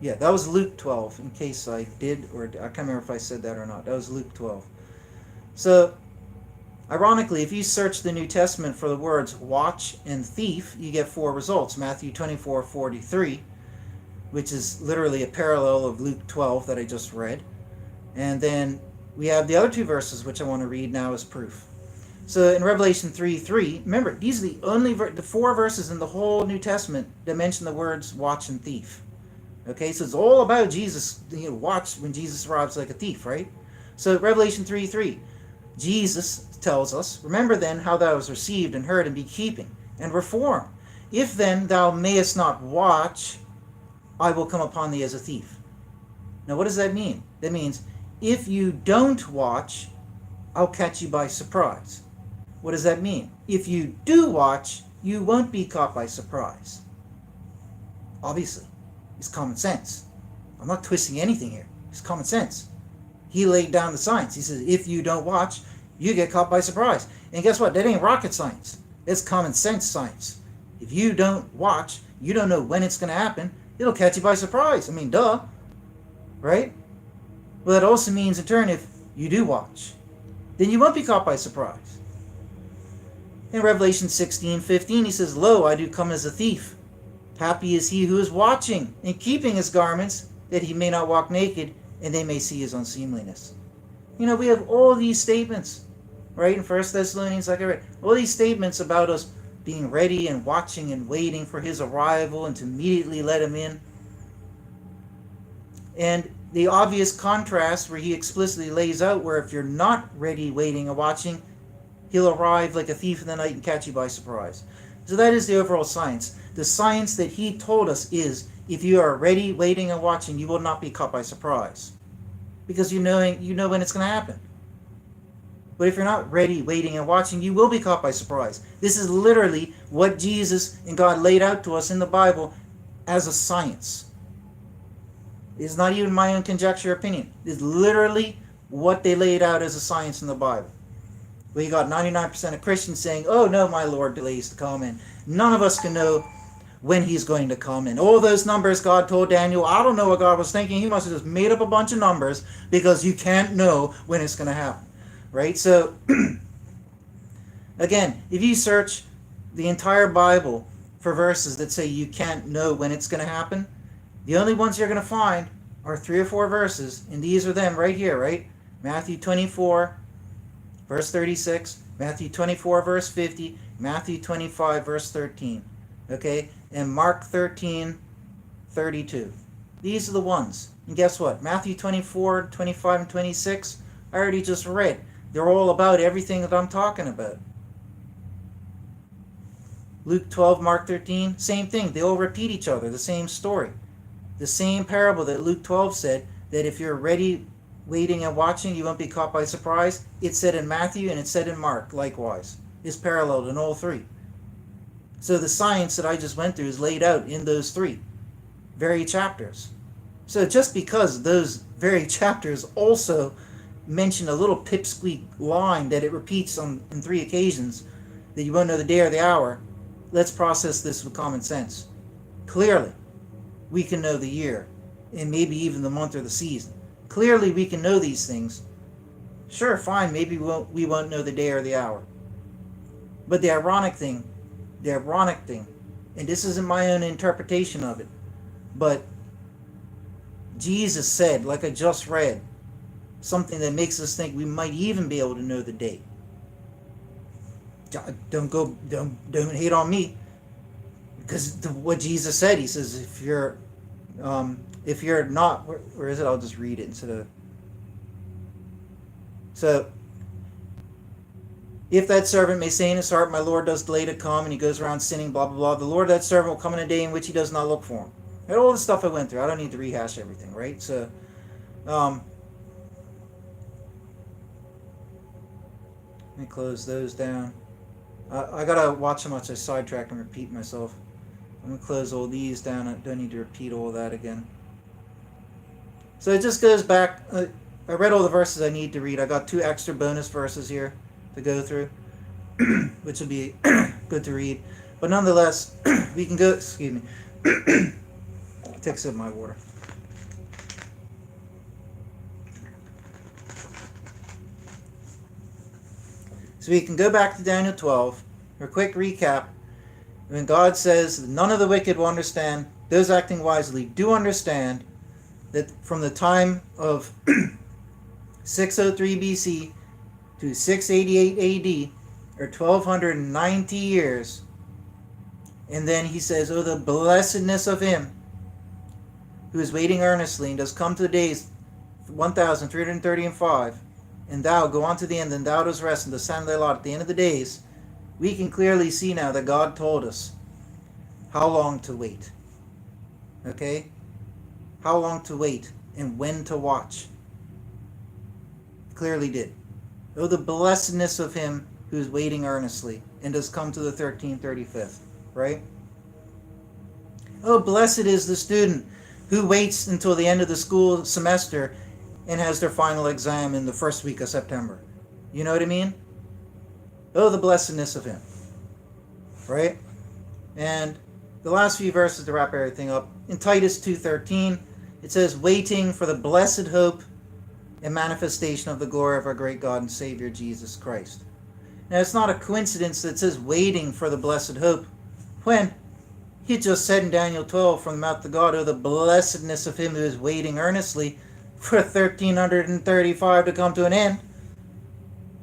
That was Luke 12, in case I did, or I can't remember if I said that or not. That was Luke 12. So, ironically, if you search the New Testament for the words watch and thief, you get 4 results. Matthew 24:43, which is literally a parallel of Luke 12 that I just read. And then we have the other 2 verses, which I want to read now as proof. So in Revelation 3:3, remember, these are the only the 4 verses in the whole New Testament that mention the words watch and thief. Okay, so it's all about Jesus, watch when Jesus arrives like a thief, right? So Revelation 3:3, Jesus tells us, Remember then how thou was received and heard, and be keeping, and reform. If then thou mayest not watch, I will come upon thee as a thief. Now what does that mean? That means, if you don't watch, I'll catch you by surprise. What does that mean? If you do watch, you won't be caught by surprise. Obviously. It's common sense. I'm not twisting anything here. It's common sense. He laid down the science. He says, if you don't watch, you get caught by surprise. And guess what? That ain't rocket science. It's common sense science. If you don't watch, you don't know when it's going to happen, it'll catch you by surprise. I mean, duh. Right? Well, that also means, in turn, if you do watch, then you won't be caught by surprise. In Revelation 16:15, he says, Lo, I do come as a thief. Happy is he who is watching and keeping his garments, that he may not walk naked, and they may see his unseemliness. You know, we have all these statements, right, in 1 Thessalonians, like I read, all these statements about us being ready and watching and waiting for his arrival and to immediately let him in. And the obvious contrast where he explicitly lays out where if you're not ready, waiting, and watching, he'll arrive like a thief in the night and catch you by surprise. So that is the overall science. The science that he told us is, if you are ready, waiting, and watching, you will not be caught by surprise. Because you know when it's going to happen. But if you're not ready, waiting, and watching, you will be caught by surprise. This is literally what Jesus and God laid out to us in the Bible as a science. It's not even my own conjecture or opinion. It's literally what they laid out as a science in the Bible. We got 99% of Christians saying, oh no, my Lord delays to come, and none of us can know when he's going to come. And all those numbers God told Daniel, I don't know what God was thinking. He must have just made up a bunch of numbers, because you can't know when it's going to happen. Right? So, again, if you search the entire Bible for verses that say you can't know when it's going to happen, the only ones you're going to find are 3 or 4 verses, and these are them right here, right? Matthew 24, verse 36, Matthew 24, verse 50, Matthew 25, verse 13, okay? And Mark 13, 32. These are the ones. And guess what? Matthew 24, 25, and 26, I already just read. They're all about everything that I'm talking about. Luke 12, Mark 13, same thing. They all repeat each other, the same story. The same parable that Luke 12 said, that if you're ready, waiting, and watching, you won't be caught by surprise. It said in Matthew and it said in Mark, likewise. It's paralleled in all 3. So the science that I just went through is laid out in those 3 very chapters. So just because those very chapters also mention a little pipsqueak line that it repeats in 3 occasions, that you won't know the day or the hour, let's process this with common sense. Clearly, we can know the year, and maybe even the month or the season. Clearly, we can know these things. Sure, fine, maybe we won't know the day or the hour. But the ironic thing, and this isn't my own interpretation of it, but Jesus said, like I just read, something that makes us think we might even be able to know the date. Don't hate on me, because what Jesus said, he says, if you're not, where is it? I'll just read it instead of. So, if that servant may say in his heart, my Lord does delay to come, and he goes around sinning, blah blah blah, the Lord of that servant will come in a day in which he does not look for him. And all the stuff I went through, I don't need to rehash everything, right? So, let me close those down. I gotta watch how much I sidetrack and repeat myself. I'm gonna close all these down. I don't need to repeat all that again. So it just goes back. I read all the verses I need to read. I got 2 extra bonus verses here to go through, which will be good to read. But nonetheless, we can go. Excuse me. Take a sip of my water. So we can go back to Daniel 12. For a quick recap, when God says, none of the wicked will understand, those acting wisely do understand that from the time of 603 BC to 688 AD, or 1290 years, and then he says, oh, the blessedness of him who is waiting earnestly and does come to the days 1335, and thou go on to the end, and thou dost rest, and the sound of thy lot at the end of the days. We can clearly see now that God told us how long to wait. Okay? How long to wait and when to watch. Clearly did. Oh, the blessedness of him who is waiting earnestly and does come to the 1335th. Right? Oh, blessed is the student Who waits until the end of the school semester and has their final exam in the first week of September? You know what I mean? Oh, the blessedness of him. Right? And the last few verses to wrap everything up. In Titus 2:13, it says, waiting for the blessed hope and manifestation of the glory of our great God and Savior Jesus Christ. Now, it's not a coincidence that it says waiting for the blessed hope, when he just said in Daniel 12 from the mouth of God, oh, the blessedness of him who is waiting earnestly for 1335 to come to an end.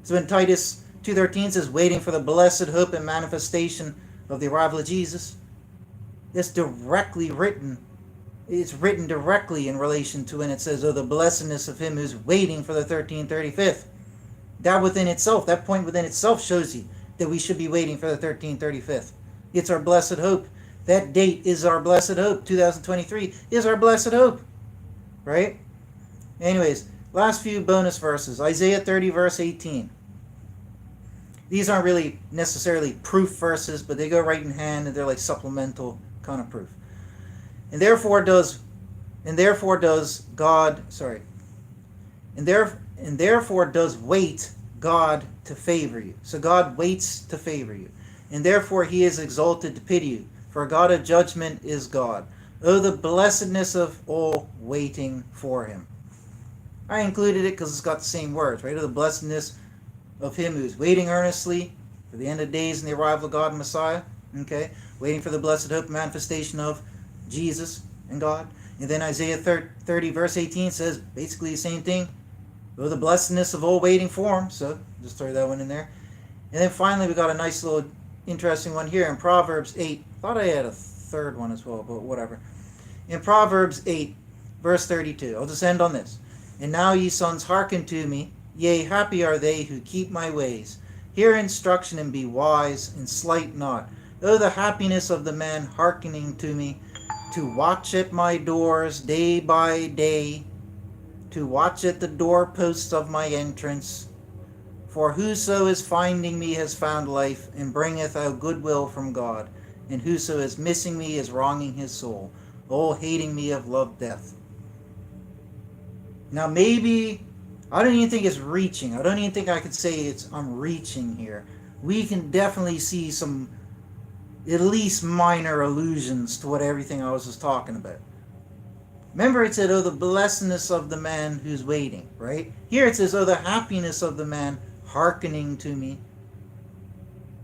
So in Titus 2:13 says, waiting for the blessed hope and manifestation of the arrival of Jesus. It's directly written. It's written directly in relation to when it says, oh, the blessedness of him who's waiting for the 1335th. That within itself, that point within itself shows you that we should be waiting for the 1335th. It's our blessed hope. That date is our blessed hope. 2023 is our blessed hope. Right? Anyways, last few bonus verses. Isaiah 30 verse 18. These aren't really necessarily proof verses, but they go right in hand and they're like supplemental kind of proof. And therefore does wait God to favor you. So God waits to favor you. And therefore he is exalted to pity you. For God of judgment is God. Oh, the blessedness of all waiting for him. I included it because it's got the same words, right? Oh, the blessedness of him who is waiting earnestly for the end of days and the arrival of God and Messiah. Okay? Waiting for the blessed hope and manifestation of Jesus and God. And then Isaiah 30 verse 18 says basically the same thing. Oh, the blessedness of all waiting for him. So just throw that one in there. And then finally we got a nice little interesting one here in Proverbs 8. Thought I had a third one as well, but whatever. In Proverbs 8 verse 32. I'll just end on this. And now ye sons, hearken to me. Yea, happy are they who keep my ways. Hear instruction and be wise, and slight not. Oh, the happiness of the man hearkening to me, to watch at my doors day by day, to watch at the doorposts of my entrance. For whoso is finding me has found life, and bringeth out goodwill from God. And whoso is missing me is wronging his soul. All hating me have loved death. Now maybe, I don't even think it's reaching. I don't even think I could say I'm reaching here. We can definitely see some at least minor allusions to what everything I was just talking about. Remember it said, oh, the blessedness of the man who's waiting, right? Here it says, oh, the happiness of the man hearkening to me,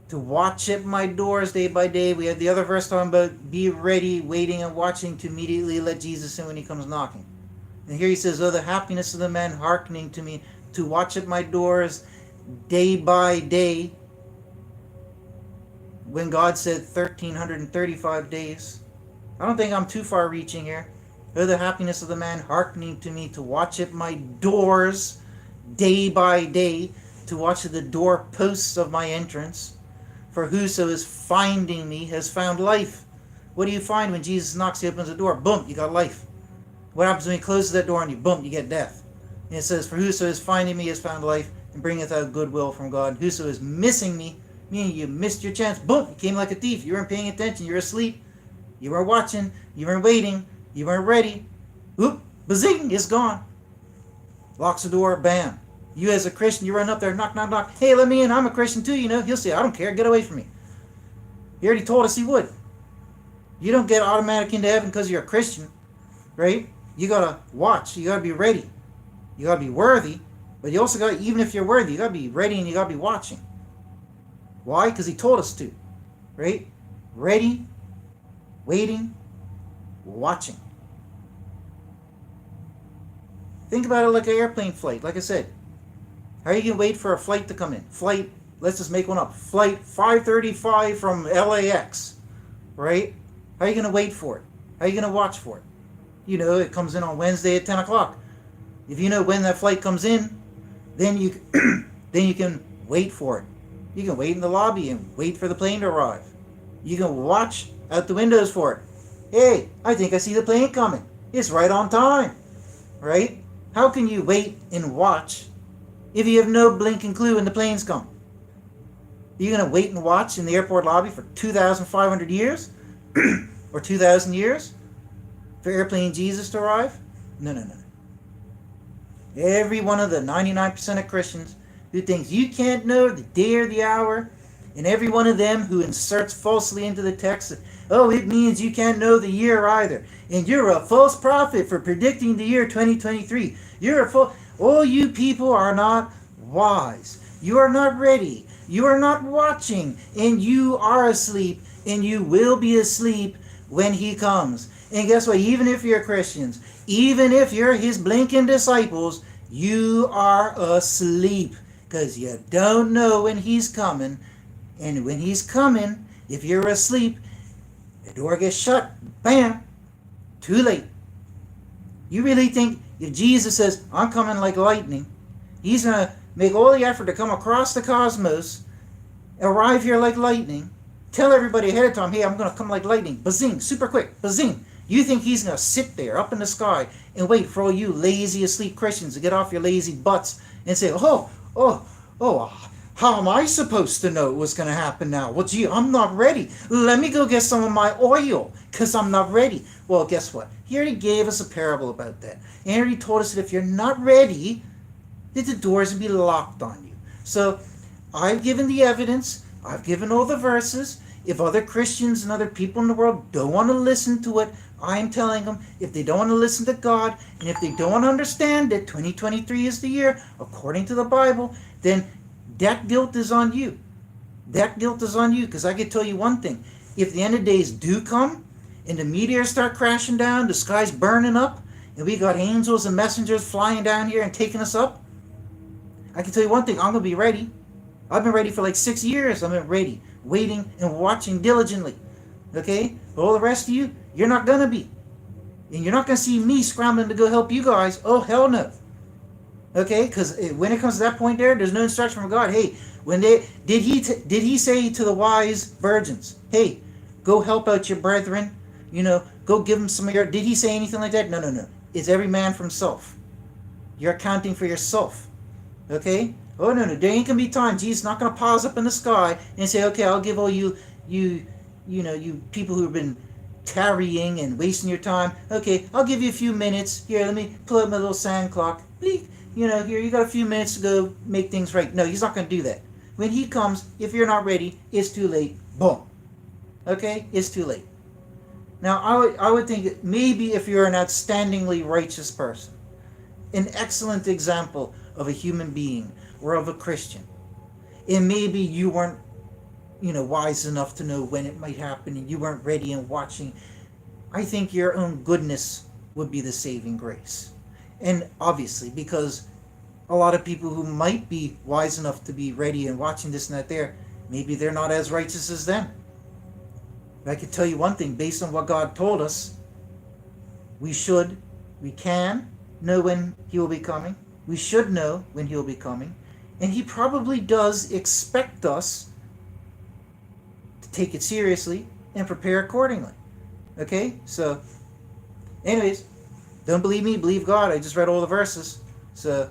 to watch at my doors day by day. We have the other verse talking about be ready, waiting and watching to immediately let Jesus in when he comes knocking. And here he says, oh, the happiness of the man hearkening to me, to watch at my doors day by day. When God said 1335 days. I don't think I'm too far reaching here. Oh, the happiness of the man hearkening to me, to watch at my doors day by day, to watch at the doorposts of my entrance. For whoso is finding me has found life. What do you find when Jesus knocks, he opens the door? Boom, you got life. What happens when he closes that door on you? Boom, you get death. And it says, for whoso is finding me has found life, and bringeth out goodwill from God. And whoso is missing me, meaning you missed your chance, boom, you came like a thief. You weren't paying attention, you were asleep. You weren't watching, you weren't waiting, you weren't ready. Oop, bazing, it's gone. Locks the door, bam. You as a Christian, you run up there, knock, knock, knock. Hey, let me in, I'm a Christian too, you know. He'll say, I don't care, get away from me. He already told us he would. You don't get automatic into heaven because you're a Christian, right? You gotta watch, you gotta be ready. You gotta be worthy, but you also gotta, even if you're worthy, you gotta be ready and you gotta be watching. Why? Because he told us to, right? Ready, waiting, watching. Think about it like an airplane flight. Like I said, how are you going to wait for a flight to come in? Flight, let's just make one up. Flight 535 from LAX, right? How are you going to wait for it? How are you going to watch for it? You know, it comes in on Wednesday at 10 o'clock. If you know when that flight comes in, then you then you can wait for it. You can wait in the lobby and wait for the plane to arrive. You can watch out the windows for it. Hey, I think I see the plane coming. It's right on time, right? How can you wait and watch if you have no blinking clue when the planes come? Are you going to wait and watch in the airport lobby for 2,500 years? Or 2,000 years? for airplane Jesus to arrive? No, no, no. Every one of the 99% of Christians who thinks you can't know the day or the hour, and every one of them who inserts falsely into the text, oh, it means you can't know the year either, and you're a false prophet for predicting the year 2023. You're a false. All you people are not wise. You are not ready. You are not watching, and you are asleep, and you will be asleep when he comes. And guess what? Even if you're Christians, even if you're his blinking disciples, you are asleep because you don't know when he's coming. And when he's coming, if you're asleep, the door gets shut. Bam! Too late. You really think if Jesus says, I'm coming like lightning, he's going to make all the effort to come across the cosmos, arrive here like lightning, tell everybody ahead of time, hey, I'm going to come like lightning, bazing, super quick, bazing. You think he's going to sit there up in the sky and wait for all you lazy asleep Christians to get off your lazy butts and say, how am I supposed to know what's going to happen now? Well, gee, I'm not ready. Let me go get some of my oil because I'm not ready. Well, guess what? He already gave us a parable about that. He already told us that if you're not ready, that the doors will be locked on you. So I've given the evidence. I've given all the verses. If other Christians and other people in the world don't want to listen to it, I'm telling them, if they don't want to listen to God, and if they don't want to understand that 2023 is the year, according to the Bible, then that guilt is on you. That guilt is on you, because I can tell you one thing. If the end of days do come, and the meteors start crashing down, the sky's burning up, and we got angels and messengers flying down here and taking us up, I can tell you one thing, I'm going to be ready. I've been ready for like 6 years. I've been ready, waiting and watching diligently. Okay? But all the rest of you, you're not going to be. And you're not going to see me scrambling to go help you guys. Oh, hell no. Okay? Because when it comes to that point there's no instruction from God. Hey, did he say to the wise virgins, hey, go help out your brethren? Go give them some of your... Did he say anything like that? No. It's every man for himself. You're accounting for yourself. Okay? Oh, no. There ain't going to be time. Jesus not going to pause up in the sky and say, okay, I'll give all you people who've been tarrying and wasting your time. Okay, I'll give you a few minutes. Here, let me pull up my little sand clock. Bleep. Here, you got a few minutes to go make things right. No, he's not going to do that. When he comes, if you're not ready, it's too late. Boom. Okay? It's too late. Now, I would think that maybe if you're an outstandingly righteous person, an excellent example of a human being or of a Christian, and maybe you weren't wise enough to know when it might happen and you weren't ready and watching, I think your own goodness would be the saving grace. And obviously, because a lot of people who might be wise enough to be ready and watching this and that there, maybe they're not as righteous as them. But I can tell you one thing, based on what God told us, we can know when he will be coming. We should know when he will be coming. And he probably does expect us to take it seriously and prepare accordingly. Okay? So, anyways, don't believe me, believe God. I just read all the verses. So,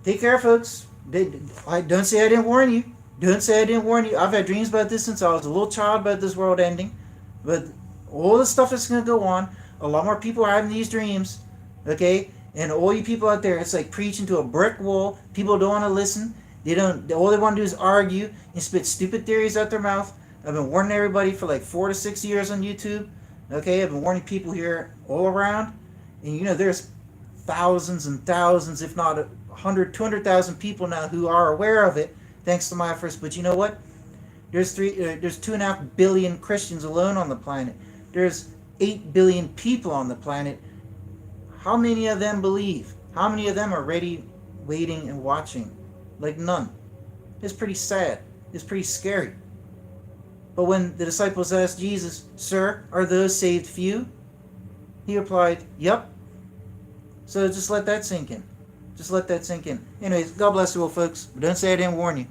take care, folks. Don't say I didn't warn you. Don't say I didn't warn you. I've had dreams about this since I was a little child about this world ending. But all the stuff that's going to go on, a lot more people are having these dreams. Okay? And all you people out there, it's like preaching to a brick wall. People don't want to listen. All they want to do is argue and spit stupid theories out their mouth. I've been warning everybody for like 4 to 6 years on YouTube. Okay? I've been warning people here all around. And there's thousands and thousands, if not 100, 200,000 people now who are aware of it, thanks to my efforts. But you know what? There's 2.5 billion Christians alone on the planet. There's 8 billion people on the planet. How many of them believe? How many of them are ready, waiting, and watching? Like none. It's pretty sad. It's pretty scary. But when the disciples asked Jesus, "Sir, are those saved few?" He replied, "Yep." So just let that sink in. Just let that sink in. Anyways, God bless you all, folks. But don't say I didn't warn you.